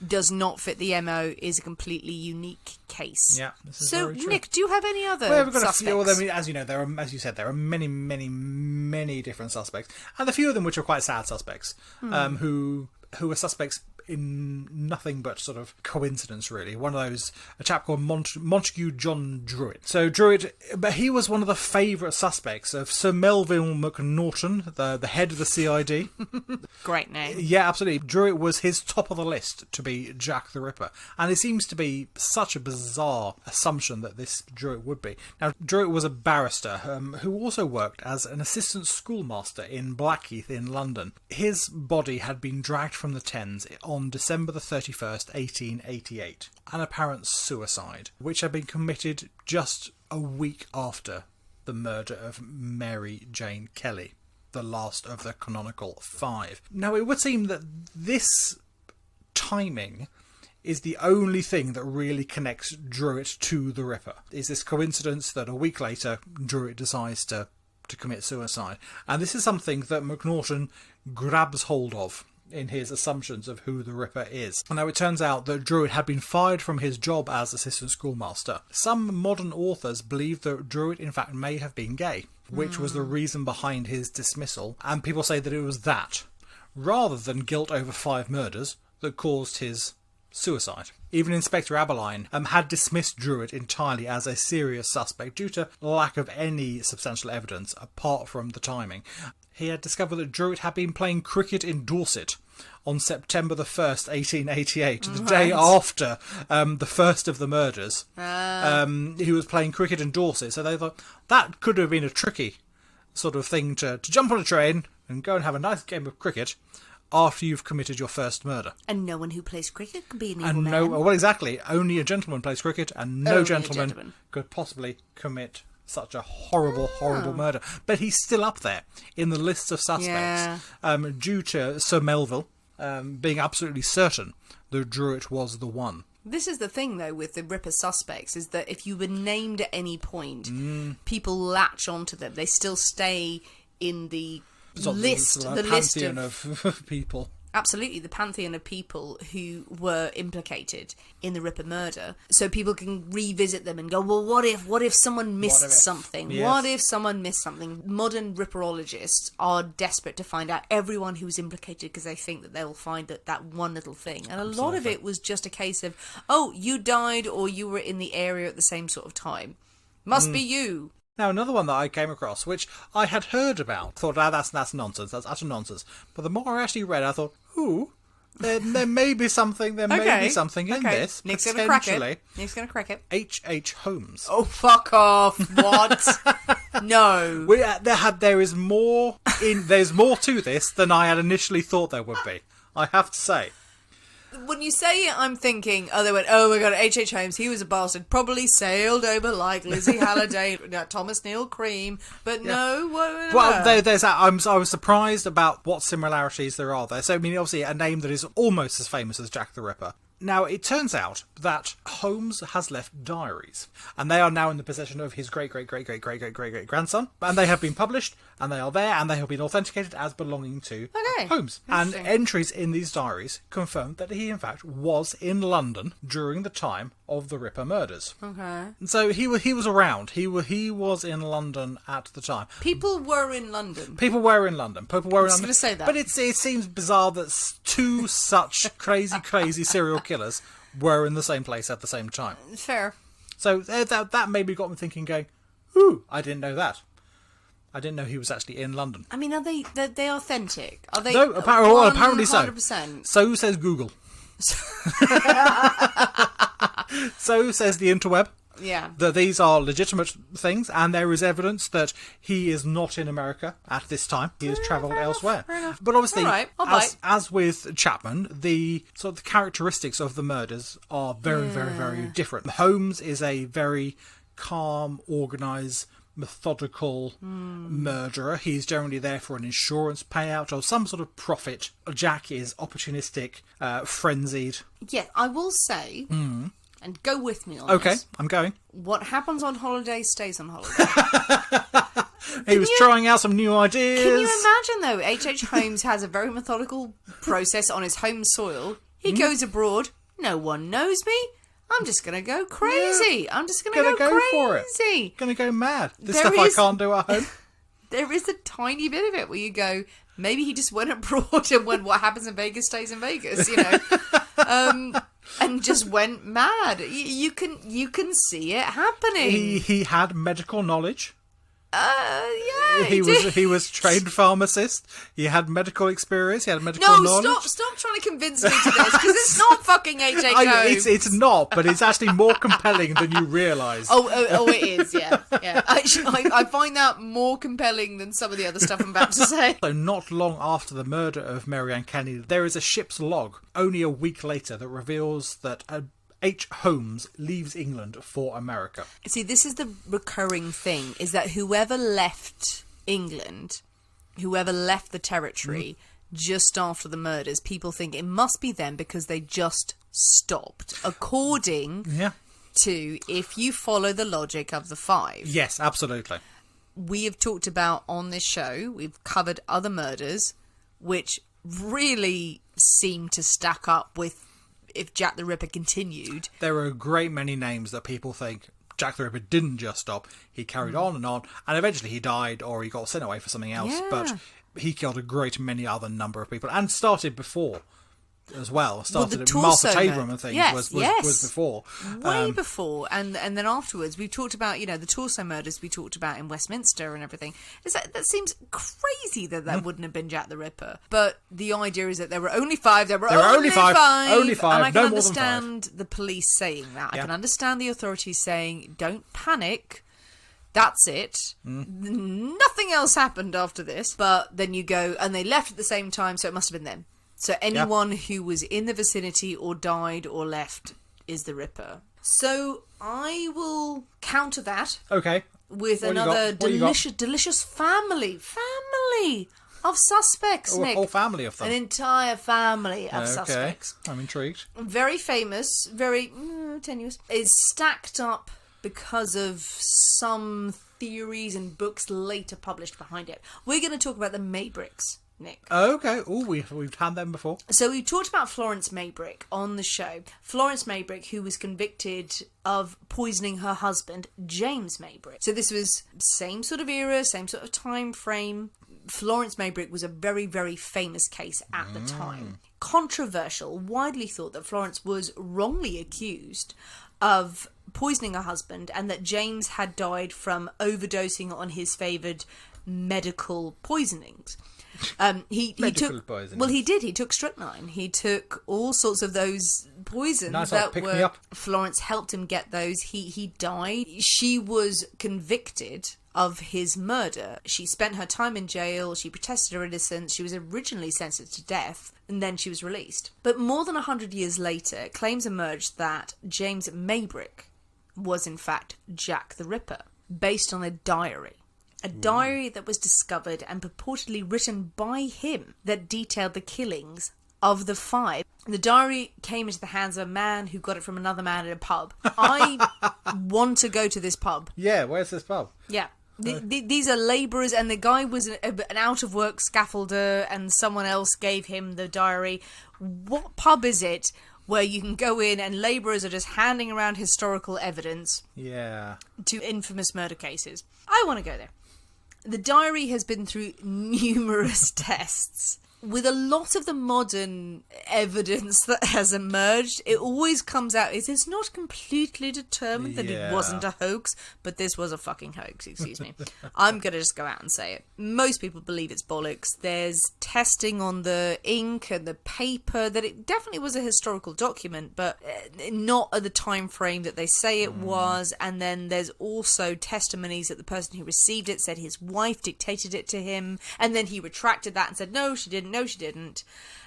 does not fit the MO, is a completely unique case. Yeah. This is so, very true. Nick, do you have any other we've got suspects? A few of them. As you know, as you said, there are many, many, many different suspects, and a few of them which are quite sad suspects, who are suspects in nothing but sort of coincidence, really. One of those, a chap called Montague John Druid. So Druid, but he was one of the favourite suspects of Sir Melville Macnaghten, the head of the CID. Great name. Yeah, absolutely. Druid was his top of the list to be Jack the Ripper. And it seems to be such a bizarre assumption that this Druid would be. Now, Druid was a barrister who also worked as an assistant schoolmaster in Blackheath in London. His body had been dragged from the Thames on December the 31st, 1888. An apparent suicide, which had been committed just a week after the murder of Mary Jane Kelly, the last of the canonical five. Now, it would seem that this timing is the only thing that really connects Druid to the Ripper. Is this coincidence that a week later, Druid decides to commit suicide? And this is something that Macnaghten grabs hold of in his assumptions of who the Ripper is. Now, it turns out that Druid had been fired from his job as assistant schoolmaster. Some modern authors believe that Druid, in fact, may have been gay, which was the reason behind his dismissal, and people say that it was that, rather than guilt over 5 murders, that caused his suicide. Even Inspector Aberline had dismissed Druid entirely as a serious suspect due to lack of any substantial evidence apart from the timing. He had discovered that Druid had been playing cricket in Dorset on September the 1st, 1888, the day after the first of the murders. He was playing cricket in Dorset, so they thought that could have been a tricky sort of thing to jump on a train and go and have a nice game of cricket after you've committed your first murder. And no one who plays cricket can be an evil man. Well, exactly. Only a gentleman plays cricket, and no gentleman could possibly commit such a horrible, horrible murder. But he's still up there in the list of suspects, due to Sir Melville being absolutely certain that Druid was the one. This is the thing, though, with the Ripper suspects, is that if you were named at any point, people latch onto them. They still stay in the list pantheon of people. absolutely the pantheon of people who were implicated in the Ripper murder, so people can revisit them and go, well, what if someone missed something? Yes. What if someone missed something? Modern Ripperologists are desperate to find out everyone who's implicated because they think that they'll find that one little thing. And a lot of it was just a case of, oh, you died or you were in the area at the same sort of time. Must be you. Now, another one that I came across, which I had heard about, thought, that's nonsense, that's utter nonsense. But the more I actually read, I thought, ooh, there may be something, in this, Nick's gonna potentially. Nick's gonna crack it. H.H. Holmes. Oh, fuck off. What? No. There's more to this than I had initially thought there would be. I have to say. When you say it, I'm thinking, they went, oh my god, H.H. Holmes, he was a bastard, probably sailed over like Lizzie Halliday, Thomas Neal Cream, but no. Well, there's that. I was surprised about what similarities there are there. So, I mean, obviously, a name that is almost as famous as Jack the Ripper. Now, it turns out that Holmes has left diaries, and they are now in the possession of his great-great-great-great-great-great-great-grandson, and they have been published, and they are there, and they have been authenticated as belonging to Holmes. And entries in these diaries confirm that he, in fact, was in London during the time of the Ripper murders. Okay. And so he was around. He was in London at the time. People were in London. I was going to say that. But it seems bizarre that two such crazy serial killers were in the same place at the same time. Fair. So that maybe got me thinking, going, ooh, I didn't know that. I didn't know he was actually in London. I mean, are they authentic? Are they? No, apparently so. 100%. So says Google. So says the interweb. Yeah. That these are legitimate things, and there is evidence that he is not in America at this time. He has travelled elsewhere. But obviously, as with Chapman, the sort of the characteristics of the murders are very, very, very different. Holmes is a very calm, organised, methodical murderer. He's generally there for an insurance payout or some sort of profit. Jack is opportunistic, frenzied. Yeah, I will say... And go with me on this. Okay, I'm going. What happens on holiday stays on holiday. He was trying out some new ideas. Can you imagine, though, H.H. Holmes has a very methodical process on his home soil. He goes abroad. No one knows me. I'm just going to go crazy. Yeah. I'm just going to go crazy. For it. Going to go mad. This There stuff I can't do at home. There is a tiny bit of it where you go, maybe he just went abroad and went, what happens in Vegas stays in Vegas, you know. And just went mad. You can see it happening. He had medical knowledge. Yeah. He was trained pharmacist. He had medical experience. He had medical knowledge. No, stop trying to convince me to this, because it's not fucking H.H. Holmes. It's not, but it's actually more compelling than you realise. Oh, it is. Yeah. I find that more compelling than some of the other stuff I'm about to say. So not long after the murder of Mary Ann Kennedy, there is a ship's log, only a week later, that reveals that H. Holmes leaves England for America. See, this is the recurring thing, is that whoever left England, whoever left the territory just after the murders, people think it must be them because they just stopped. According to, if you follow the logic of the five. Yes, absolutely. We have talked about on this show, we've covered other murders, which really seem to stack up with if Jack the Ripper continued. There are a great many names that people think Jack the Ripper didn't just stop. He carried on, and eventually he died or he got sent away for something else. Yeah. But he killed a great many other number of people and started before as well. Started at Martha Tabram and things was before. Way before. And then afterwards, we've talked about, the torso murders we talked about in Westminster and everything. That seems crazy that wouldn't have been Jack the Ripper. But the idea is that there were only five. There were only five. Only five. And I can understand the police saying that. I can understand the authorities saying, don't panic. That's it. Nothing else happened after this. But then you go, and they left at the same time, so it must have been them. So anyone who was in the vicinity or died or left is the Ripper. So I will counter that. Okay. With another delicious family of suspects, Nick. A whole family of them. An entire family of suspects. I'm intrigued. Very famous, very tenuous. Is stacked up because of some theories and books later published behind it. We're going to talk about the Maybricks. Nick. Okay. Oh, we've had them before. So we talked about Florence Maybrick on the show. Florence Maybrick, who was convicted of poisoning her husband, James Maybrick. So this was same sort of era, same sort of time frame. Florence Maybrick was a very, very famous case at the time. Controversial, widely thought that Florence was wrongly accused of poisoning her husband and that James had died from overdosing on his favoured medical poisonings. He took poisoning. Well, he did. He took strychnine. He took all sorts of those poisons Nice, that pick were. me up. Florence helped him get those. He died. She was convicted of his murder. She spent her time in jail. She protested her innocence. She was originally sentenced to death, and then she was released. But more than 100 years later, claims emerged that James Maybrick was in fact Jack the Ripper, based on a diary. A diary that was discovered and purportedly written by him that detailed the killings of the 5. The diary came into the hands of a man who got it from another man at a pub. I want to go to this pub. Yeah, where's this pub? Yeah. These are labourers, and the guy was an out-of-work scaffolder, and someone else gave him the diary. What pub is it where you can go in and labourers are just handing around historical evidence to infamous murder cases? I want to go there. The diary has been through numerous tests. With a lot of the modern evidence that has emerged, it always comes out as it's not completely determined that it wasn't a hoax, but this was a fucking hoax, excuse me. I'm going to just go out and say it. Most people believe it's bollocks. There's testing on the ink and the paper that it definitely was a historical document, but not at the time frame that they say it was. And then there's also testimonies that the person who received it said his wife dictated it to him, and then he retracted that and said, no, she didn't. No, she didn't.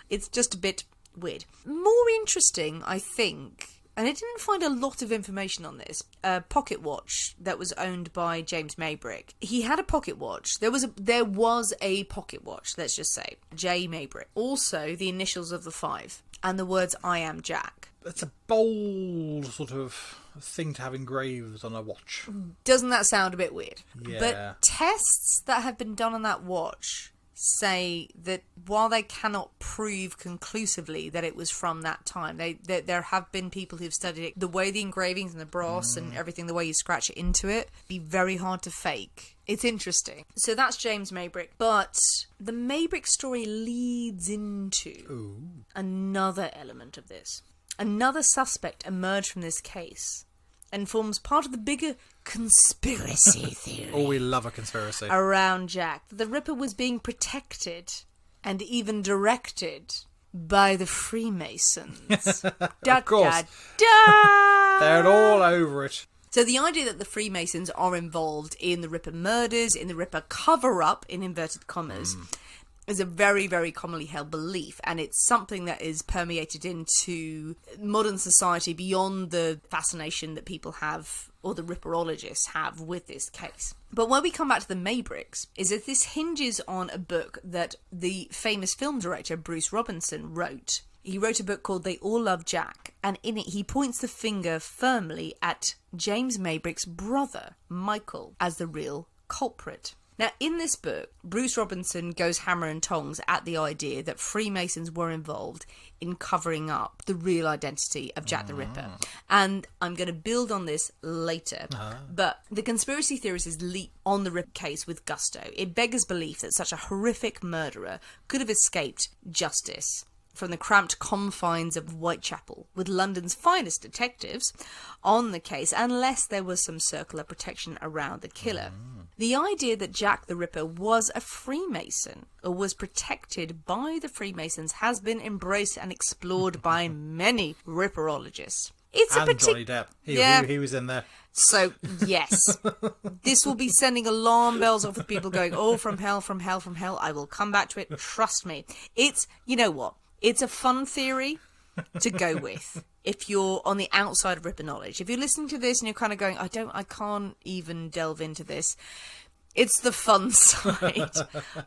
It's just a bit weird. More interesting, I think, and I didn't find a lot of information on this, a pocket watch that was owned by James Maybrick. He had a pocket watch. There was a pocket watch, let's just say. J. Maybrick. Also, the initials of the 5 and the words, I am Jack. It's a bold sort of thing to have engraved on a watch. Doesn't that sound a bit weird? Yeah. But tests that have been done on that watch say that while they cannot prove conclusively that it was from that time, there have been people who've studied it. The way the engravings and the brass and everything, the way you scratch it into it, be very hard to fake. It's interesting. So that's James Maybrick. But the Maybrick story leads into another element of this. Another suspect emerged from this case and forms part of the bigger conspiracy theory. Oh, we love a conspiracy. Around Jack. The Ripper was being protected and even directed by the Freemasons. Of course. They're all over it. So the idea that the Freemasons are involved in the Ripper murders, in the Ripper cover-up, in inverted commas, is a very, very commonly held belief, and it's something that is permeated into modern society beyond the fascination that people have, or the Ripperologists have, with this case. But when we come back to the Maybricks, is that this hinges on a book that the famous film director Bruce Robinson wrote. He wrote a book called They All Love Jack, and in it he points the finger firmly at James Maybrick's brother, Michael, as the real culprit. Now, in this book, Bruce Robinson goes hammer and tongs at the idea that Freemasons were involved in covering up the real identity of Jack the Ripper. And I'm going to build on this later. But the conspiracy theorists leap on the Ripper case with gusto. It beggars belief that such a horrific murderer could have escaped justice from the cramped confines of Whitechapel, with London's finest detectives on the case, unless there was some circular protection around the killer. The idea that Jack the Ripper was a Freemason, or was protected by the Freemasons, has been embraced and explored by many Ripperologists. It's and Johnny Depp. He was in there. So, yes. This will be sending alarm bells off with people going, oh, from hell, from hell, from hell. I will come back to it. Trust me. It's, you know what? It's a fun theory to go with if you're on the outside of Ripper knowledge. If you're listening to this and you're kind of going, I can't even delve into this. It's the fun side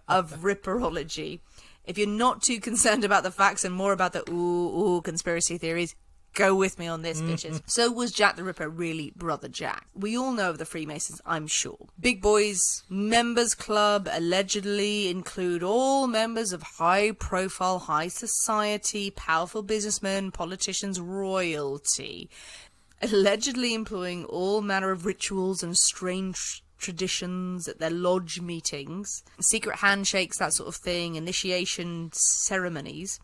of Ripperology. If you're not too concerned about the facts and more about the conspiracy theories, Go with me on this, bitches. So was Jack the Ripper really Brother Jack? We all know of the Freemasons, I'm sure. Big Boys Members Club allegedly include all members of high-profile, high society, powerful businessmen, politicians, royalty, allegedly employing all manner of rituals and strange traditions at their lodge meetings, secret handshakes, that sort of thing, initiation ceremonies,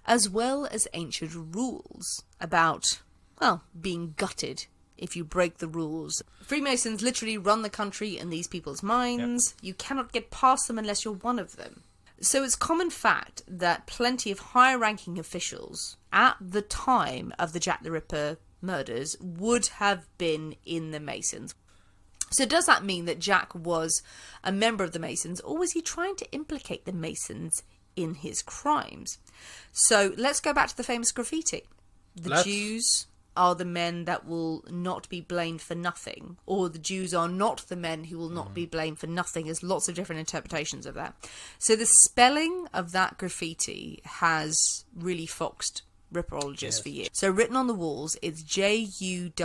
as well as ancient rules about, well, being gutted if you break the rules. Freemasons literally run the country in these people's minds. Yep. You cannot get past them unless you're one of them. So it's common fact that plenty of high-ranking officials at the time of the Jack the Ripper murders would have been in the Masons. So does that mean that Jack was a member of the Masons, or was he trying to implicate the Masons in his crimes? So let's go back to the famous graffiti. The Jews are the men that will not be blamed for nothing, or the Jews are not the men who will not be blamed for nothing. There's lots of different interpretations of that. So the spelling of that graffiti has really foxed ripperologists for years. So written on the walls, it's Juwes,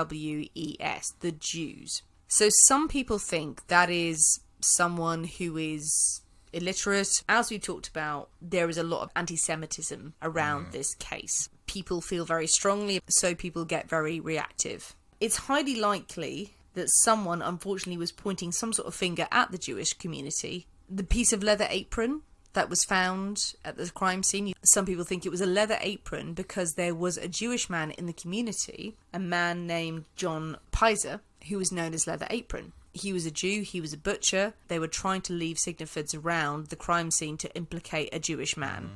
the Jews. So some people think that is someone who is illiterate. As we talked about, there is a lot of anti-Semitism around this case. People feel very strongly, so people get very reactive. It's highly likely that someone, unfortunately, was pointing some sort of finger at the Jewish community. The piece of leather apron that was found at the crime scene, some people think it was a leather apron because there was a Jewish man in the community, a man named John Pizer, who was known as Leather Apron. He was a Jew, he was a butcher. They were trying to leave signifieds around the crime scene to implicate a Jewish man.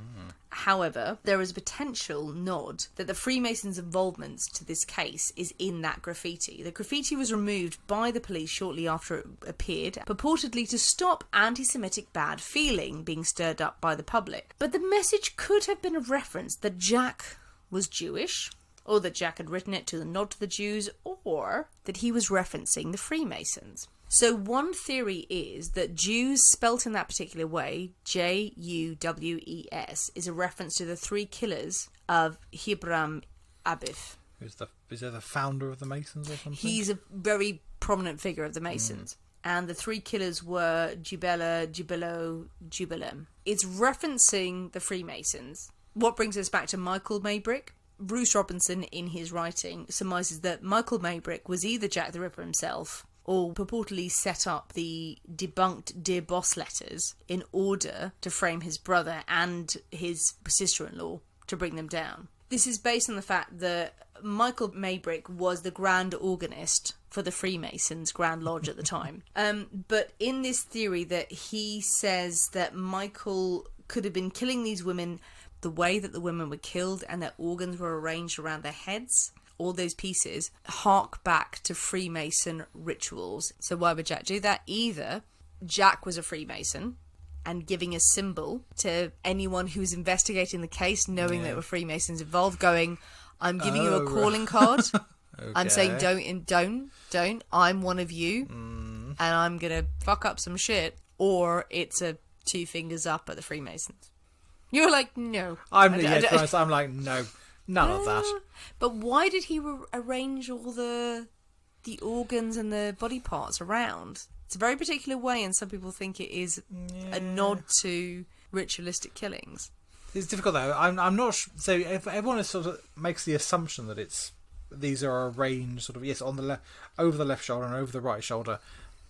However, there is a potential nod that the Freemasons' involvement to this case is in that graffiti. The graffiti was removed by the police shortly after it appeared, purportedly to stop anti-Semitic bad feeling being stirred up by the public. But the message could have been a reference that Jack was Jewish, or that Jack had written it to nod to the Jews, or that he was referencing the Freemasons. So one theory is that Jews spelt in that particular way, Juwes, is a reference to the three killers of Hiram Abif. Is there the founder of the Masons or something? He's a very prominent figure of the Masons. And the three killers were Jubela, Jubelo, Jubilem. It's referencing the Freemasons. What brings us back to Michael Maybrick? Bruce Robinson, in his writing, surmises that Michael Maybrick was either Jack the Ripper himself or purportedly set up the debunked Dear Boss letters in order to frame his brother and his sister-in-law to bring them down. This is based on the fact that Michael Maybrick was the grand organist for the Freemasons' Grand Lodge at the time. But in this theory that he says that Michael could have been killing these women the way that the women were killed and their organs were arranged around their heads, all those pieces hark back to Freemason rituals. So why would Jack do that? Either Jack was a Freemason and giving a symbol to anyone who's investigating the case, knowing there were Freemasons involved, going, I'm giving you a calling card. Okay. I'm saying don't. I'm one of you, and I'm going to fuck up some shit. Or it's a two fingers up at the Freemasons. You're like, no. I'm like, no, none of that. But why did he arrange all the organs and the body parts around? It's a very particular way, and some people think it is a nod to ritualistic killings. It's difficult though. I'm not so if everyone sort of makes the assumption that these are arranged sort of on the over the left shoulder and over the right shoulder.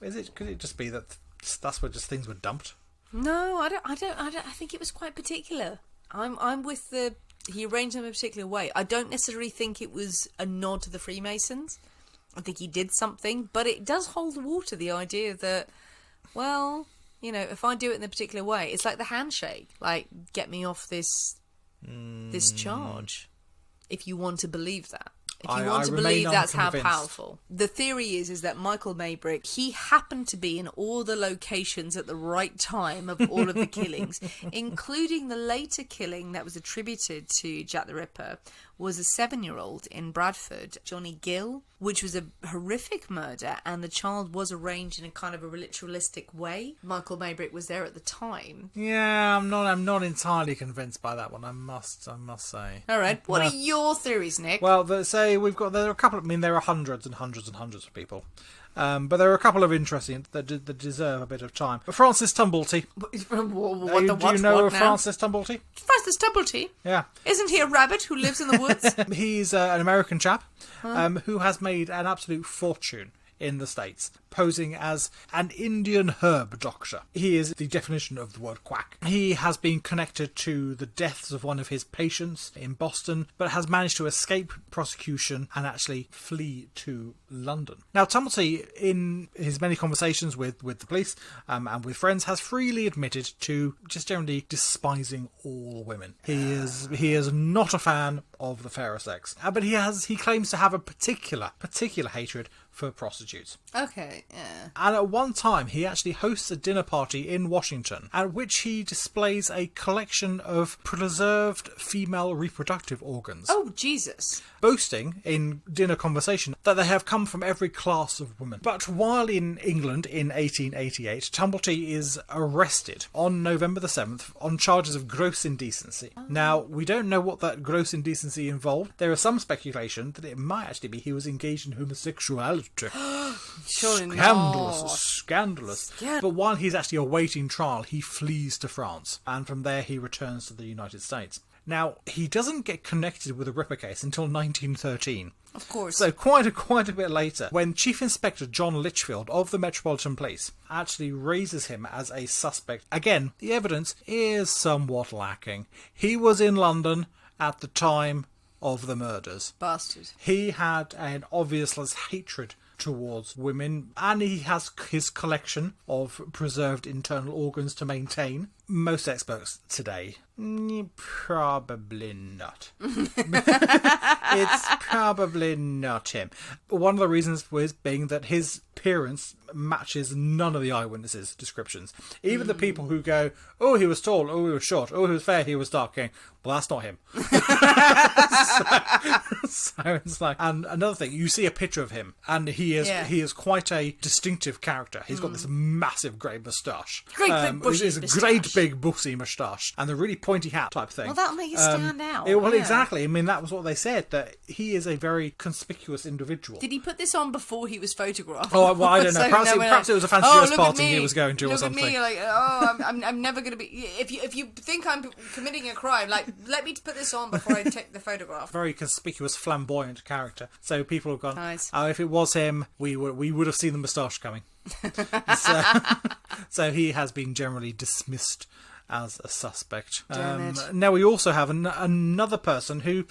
Could it just be that that's where just things were dumped? No, I don't. I think it was quite particular. I'm with he arranged them in a particular way. I don't necessarily think it was a nod to the Freemasons. I think he did something, but it does hold water, the idea that, well, if I do it in a particular way, it's like the handshake, like, get me off this charge, if you want to believe that. If you want to believe that's how powerful. The theory is that Michael Maybrick, he happened to be in all the locations at the right time of all of the killings, including the later killing that was attributed to Jack the Ripper, was a 7-year-old in Bradford, Johnny Gill, which was a horrific murder, and the child was arranged in a kind of a ritualistic way. Michael Maybrick was there at the time. Yeah, I'm not entirely convinced by that one. I must say. All right, what are your theories, Nick? Well, there are a couple. I mean, there are hundreds and hundreds and hundreds of people. But there are a couple of interesting that deserve a bit of time. Francis Tumblety. Do you know Francis Tumblety? Francis Tumblety? Yeah. Isn't he a rabbit who lives in the woods? He's an American chap who has made an absolute fortune in the States, posing as an Indian herb doctor. He is the definition of the word quack. He has been connected to the deaths of one of his patients in Boston, but has managed to escape prosecution and actually flee to London. Now, Tumblety, in his many conversations with the police and with friends, has freely admitted to just generally despising all women. He is not a fan of the fairer sex, but he claims to have a particular hatred for prostitutes. Okay, yeah. And at one time, he actually hosts a dinner party in Washington, at which he displays a collection of preserved female reproductive organs. Oh, Jesus. Boasting, in dinner conversation, that they have come from every class of women. But while in England in 1888, Tumblety is arrested on November the 7th on charges of gross indecency. Oh. Now, we don't know what that gross indecency involved. There is some speculation that it might actually be he was engaged in homosexuality. Scandalous. But while he's actually awaiting trial, he flees to France, and from there he returns to the United States. Now, he doesn't get connected with the Ripper case until 1913. Of course. So quite a bit later, when Chief Inspector John Litchfield of the Metropolitan Police actually raises him as a suspect. Again, the evidence is somewhat lacking. He was in London at the time of the murders. Bastard. He had an obvious hatred towards women, and he has his collection of preserved internal organs to maintain. Most experts today, probably not. It's probably not him. One of the reasons was being that his appearance matches none of the eyewitnesses' descriptions. Even the people who go, oh, he was tall, oh, he was short, oh, he was fair, he was dark, going, well, that's not him. so it's like, and another thing, you see a picture of him, and he is quite a distinctive character. He's got this massive grey moustache. Great big bussy moustache, and the really pointy hat type thing. Well, that'll make you stand out. Exactly. I mean, that was what they said, that he is a very conspicuous individual. Did he put this on before he was photographed? Oh, well, I don't know. Perhaps it was a fancy dress party he was going to or something. Look at me, like, oh, I'm never going to be... If you think I'm committing a crime, like, let me put this on before I take the photograph. Very conspicuous, flamboyant character. So people have gone, nice. Oh, if it was him, we would have seen the moustache coming. So he has been generally dismissed as a suspect. Now we also have another person who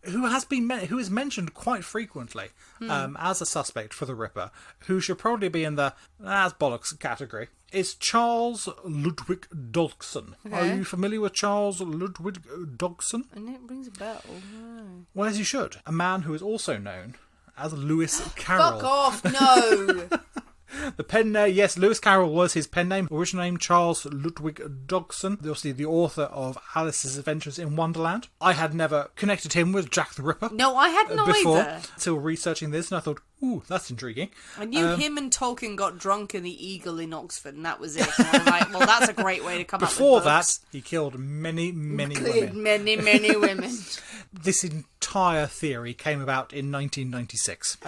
is mentioned quite frequently as a suspect for the Ripper, who should probably be in the as bollocks category. It's Charles Ludwig Dodgson. Okay. Are you familiar with Charles Ludwig Dodgson? And it rings a bell. No. Well, as you should. A man who is also known as Lewis Carroll. Fuck off! No. The pen name, yes, Lewis Carroll was his pen name. Original name, Charles Ludwig Dodgson. Obviously the author of Alice's Adventures in Wonderland. I had never connected him with Jack the Ripper. No, I hadn't before, either. Until researching this, and I thought, ooh, that's intriguing. I knew him and Tolkien got drunk in the Eagle in Oxford, and that was it. And I was like, well, that's a great way to come up with Before books. that, he killed many women. Many women. This entire theory came about in 1996.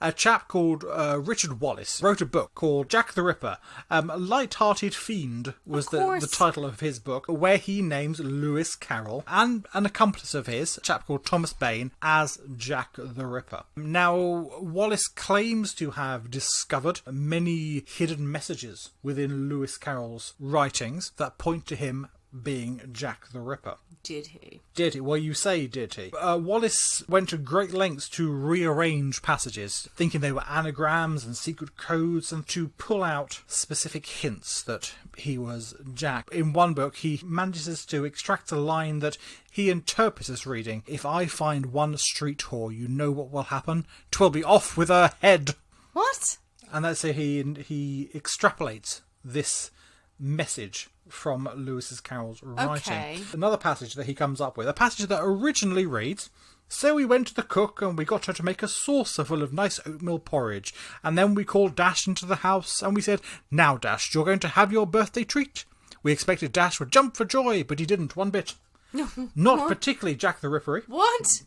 A chap called Richard Wallace wrote a book called Jack the Ripper. Light-Hearted Fiend was the title of his book, where he names Lewis Carroll and an accomplice of his, a chap called Thomas Bain, as Jack the Ripper. Now, Wallace claims to have discovered many hidden messages within Lewis Carroll's writings that point to him being Jack the Ripper. Did he? Did he? Well, you say did he. Wallace went to great lengths to rearrange passages, thinking they were anagrams and secret codes, and to pull out specific hints that he was Jack. In one book, he manages to extract a line that he interprets as reading, "If I find one street whore, you know what will happen? 'Twill be off with her head." What? And that's how he extrapolates this message from Lewis Carroll's writing. Okay. Another passage that he comes up with, a passage that originally reads, "So we went to the cook and we got her to make a saucer full of nice oatmeal porridge. And then we called Dash into the house and we said, 'Now, Dash, you're going to have your birthday treat.' We expected Dash would jump for joy, but he didn't one bit. Not particularly Jack the Rippery. What?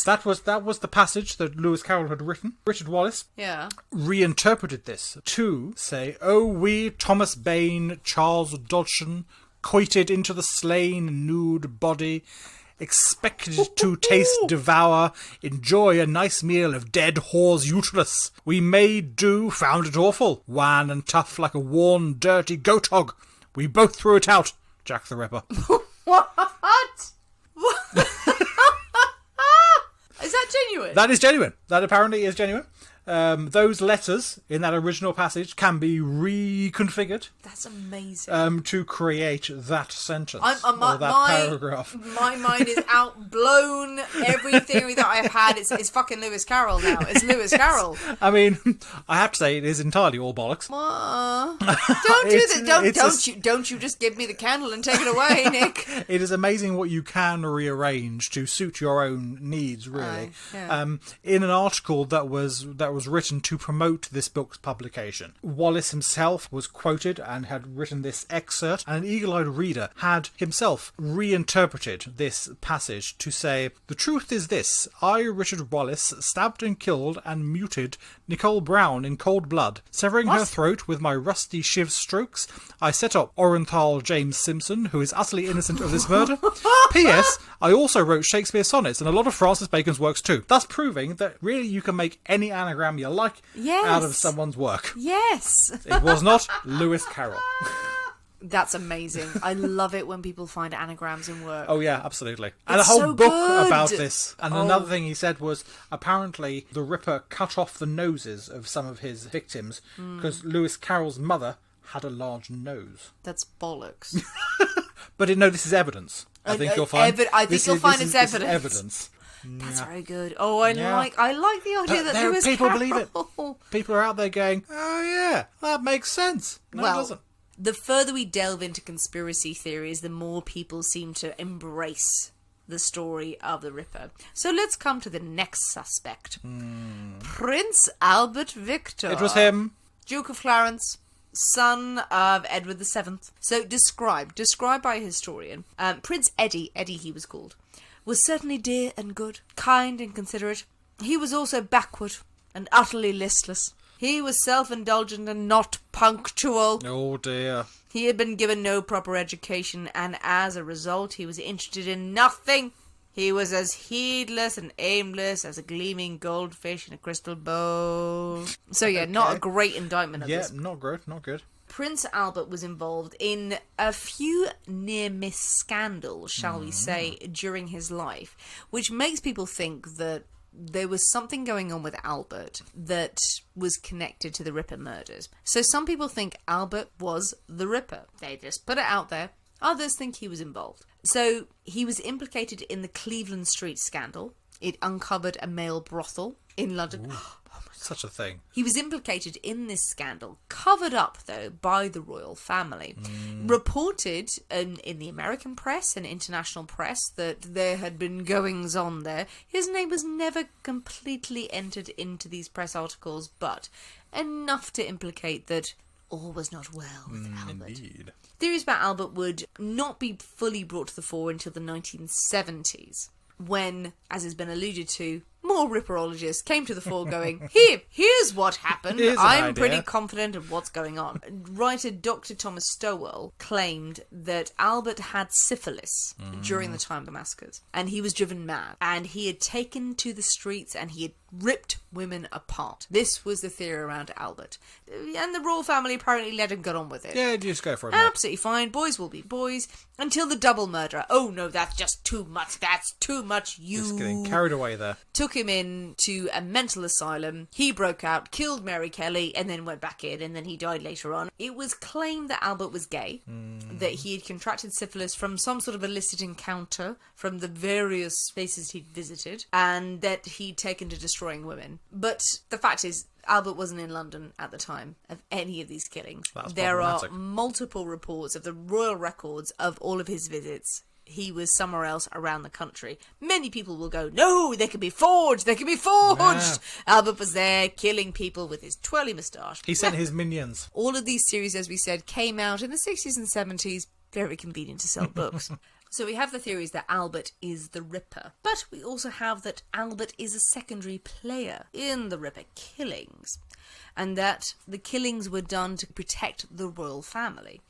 That was the passage that Lewis Carroll had written. Richard Wallace reinterpreted this to say, 'Oh, we, Thomas Bain, Charles Dodgson, coited into the slain nude body, expected to taste, devour, enjoy a nice meal of dead whore's uterus. We made do, found it awful, wan and tough like a worn, dirty goat hog. We both threw it out, Jack the Ripper.'" What? Is that genuine? That is genuine. That apparently is genuine. Those letters in that original passage can be reconfigured. That's amazing. To create that sentence or that paragraph. My mind is outblown. Every theory that I've had is fucking Lewis Carroll now. It's Lewis Carroll. I mean, I have to say it is entirely all bollocks. Don't do that. Don't you just give me the candle and take it away, Nick. It is amazing what you can rearrange to suit your own needs, really. In an article that was written to promote this book's publication, Wallace himself was quoted and had written this excerpt, and an eagle-eyed reader had himself reinterpreted this passage to say, "The truth is this, I, Richard Wallace, stabbed and killed and muted Nicole Brown in cold blood. Severing her throat with my rusty shiv strokes, I set up Orenthal James Simpson, who is utterly innocent of this murder. P.S. I also wrote Shakespeare sonnets and a lot of Francis Bacon's works too, thus proving that really you can make any anagram you like out of someone's work." Yes. It was not Lewis Carroll. That's amazing. I love it when people find anagrams in work. Oh yeah, absolutally. And It's a whole so book good. about this. And another thing he said was apparently the Ripper cut off the noses of some of his victims because Lewis Carroll's mother had a large nose. That's bollocks. But no, this is evidence. I think you'll find. It's evidence. Evidence. That's very good. Oh, I like the idea that Lewis people Carroll... believe it. People are out there going, "Oh yeah, that makes sense." No, it doesn't. The further we delve into conspiracy theories, the more people seem to embrace the story of the Ripper. So let's come to the next suspect. Prince Albert Victor. It was him. Duke of Clarence, son of Edward VII. So described by a historian, Prince Eddie he was called, was certainly dear and good, kind and considerate. He was also backward and utterly listless. He was self-indulgent and not punctual. Oh dear. He had been given no proper education, and as a result, he was interested in nothing. He was as heedless and aimless as a gleaming goldfish in a crystal bowl. So yeah, not a great indictment of this. Yeah, not good. Prince Albert was involved in a few near-miss scandals, shall we say, during his life, which makes people think that there was something going on with Albert that was connected to the Ripper murders. So some people think Albert was the Ripper. They just put it out there. Others think he was involved. So he was implicated in the Cleveland Street scandal. It uncovered a male brothel in London. Such a thing. He was implicated in this scandal, covered up, though, by the royal family. Reported in the American press and international press that there had been goings-on there. His name was never completely entered into these press articles, but enough to implicate that all was not well with Albert. Indeed. Theories about Albert would not be fully brought to the fore until the 1970s, when, as has been alluded to, more Ripperologists came to the fore going, here's what happened. I'm pretty confident of what's going on. Writer Dr. Thomas Stowell claimed that Albert had syphilis during the time of the massacres, and he was driven mad, and he had taken to the streets and he had ripped women apart. This was the theory around Albert. And the royal family apparently let him get on with it. Yeah, just go for it. Absolutely fine. Boys will be boys. Until the double murderer. Oh no, that's just too much. That's too much. You just getting carried away there. Took him in to a mental asylum. He broke out, killed Mary Kelly, and then went back in, and then he died later on. It was claimed that Albert was gay, that he had contracted syphilis from some sort of illicit encounter from the various places he'd visited, and that he'd taken to destroying women. But the fact is, Albert wasn't in London at the time of any of these killings. There are multiple reports of the royal records of all of his visits. He was somewhere else around the country. Many people will go, no, they can be forged, they can be forged. Yeah. Albert was there killing people with his twirly moustache. He sent his minions. All of these series, as we said, came out in the 60s and 70s. Very convenient to sell books. So we have the theories that Albert is the Ripper. But we also have that Albert is a secondary player in the Ripper killings. And that the killings were done to protect the royal family.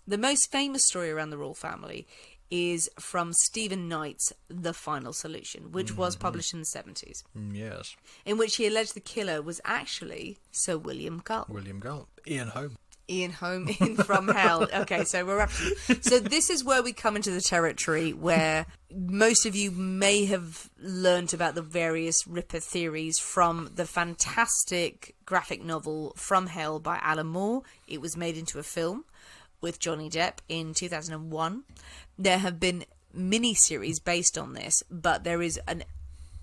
The most famous story around the royal family is from Stephen Knight's The Final Solution, which was published in the 70s. Yes. In which he alleged the killer was actually Sir William Gull. William Gull. Ian Holm. Ian Holm in From Hell. Okay, so we're up. So this is where we come into the territory where most of you may have learnt about the various Ripper theories from the fantastic graphic novel From Hell by Alan Moore. It was made into a film with Johnny Depp in 2001. There have been mini-series based on this, but there is an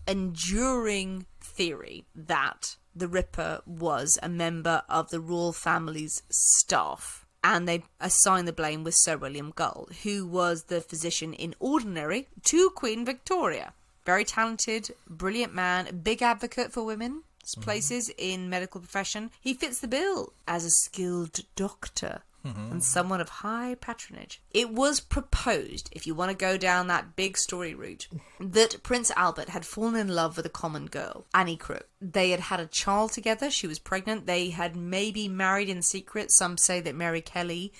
enduring theory that the Ripper was a member of the royal family's staff, and they assign the blame with Sir William Gull, who was the physician in ordinary to Queen Victoria. Very talented, brilliant man, big advocate for women's places in medical profession. He fits the bill as a skilled doctor. And someone of high patronage. It was proposed, if you want to go down that big story route, that Prince Albert had fallen in love with a common girl, Annie Crook. They had had a child together. She was pregnant. They had maybe married in secret. Some say that Mary Kelly,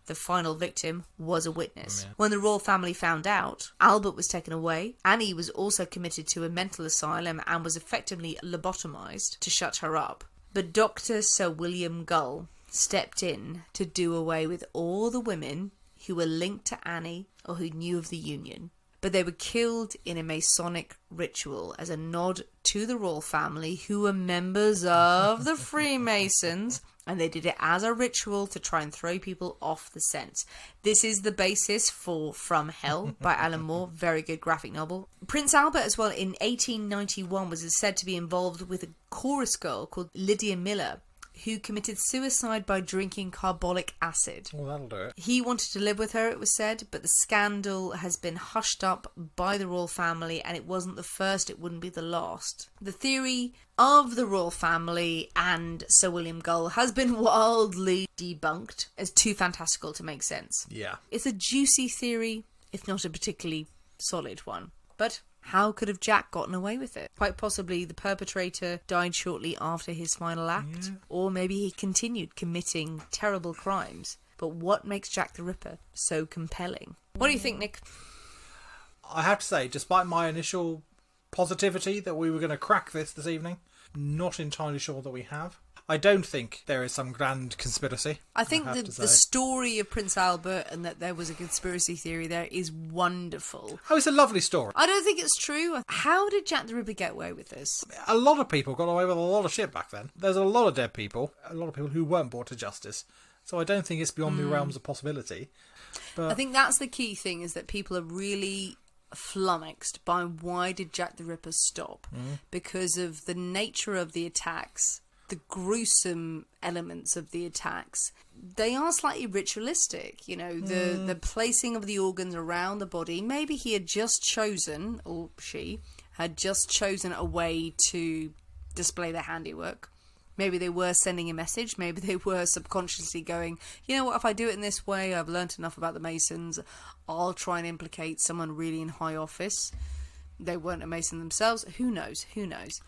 the final victim, was a witness. Yeah. When the royal family found out, Albert was taken away. Annie was also committed to a mental asylum and was effectively lobotomized to shut her up. But Dr. Sir William Gull stepped in to do away with all the women who were linked to Annie or who knew of the union. But they were killed in a Masonic ritual as a nod to the royal family, who were members of the Freemasons, and they did it as a ritual to try and throw people off the scent. This is the basis for From Hell by Alan Moore. Very good graphic novel. Prince Albert as well in 1891 was said to be involved with a chorus girl called Lydia Miller, who committed suicide by drinking carbolic acid. Well, that'll do it. He wanted to live with her, it was said, but the scandal has been hushed up by the royal family, and it wasn't the first, it wouldn't be the last. The theory of the royal family and Sir William Gull has been wildly debunked as too fantastical to make sense. Yeah. It's a juicy theory, if not a particularly solid one. But how could have Jack gotten away with it? Quite possibly the perpetrator died shortly after his final act, or maybe he continued committing terrible crimes. But what makes Jack the Ripper so compelling? What do you think, Nick? I have to say, despite my initial positivity that we were going to crack this evening, not entirely sure that we have. I don't think there is some grand conspiracy. I think the story of Prince Albert and that there was a conspiracy theory there is wonderful. Oh, it's a lovely story. I don't think it's true. How did Jack the Ripper get away with this? A lot of people got away with a lot of shit back then. There's a lot of dead people, a lot of people who weren't brought to justice. So I don't think it's beyond the realms of possibility. But I think that's the key thing, is that people are really flummoxed by why did Jack the Ripper stop? Because of the nature of the attacks, the gruesome elements of the attacks. They are slightly ritualistic, you know, the placing of the organs around the body. Maybe he had just chosen, or she had just chosen a way to display their handiwork. Maybe they were sending a message. Maybe they were subconsciously going, you know what, if I do it in this way, I've learnt enough about the Masons, I'll try and implicate someone really in high office. They weren't a Mason themselves. Who knows? Who knows?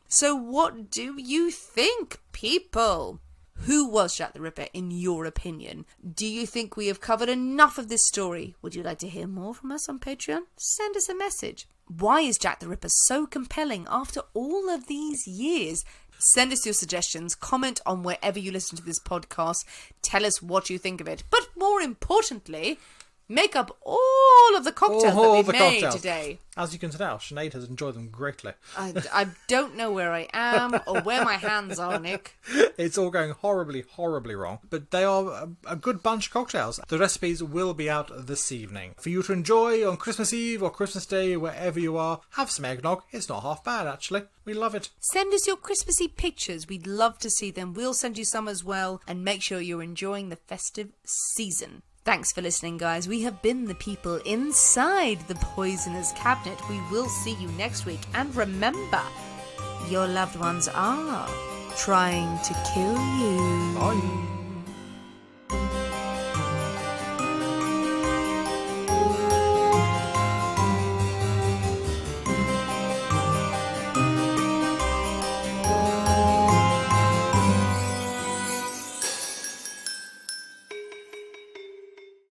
So what do you think, people? Who was Jack the Ripper, in your opinion? Do you think we have covered enough of this story? Would you like to hear more from us on Patreon? Send us a message. Why is Jack the Ripper so compelling after all of these years? Send us your suggestions, comment on wherever you listen to this podcast, tell us what you think of it. But more importantly, make up all of the cocktails All that the we made cocktails. today. As you can tell, Sinead has enjoyed them greatly. I don't know where I am or where my hands are, Nick. It's all going horribly, horribly wrong. But they are a good bunch of cocktails. The recipes will be out this evening. For you to enjoy on Christmas Eve or Christmas Day, wherever you are, have some eggnog. It's not half bad, actually. We love it. Send us your Christmassy pictures. We'd love to see them. We'll send you some as well. And make sure you're enjoying the festive season. Thanks for listening, guys. We have been the people inside the Poisoner's Cabinet. We will see you next week. And remember, your loved ones are trying to kill you. Bye.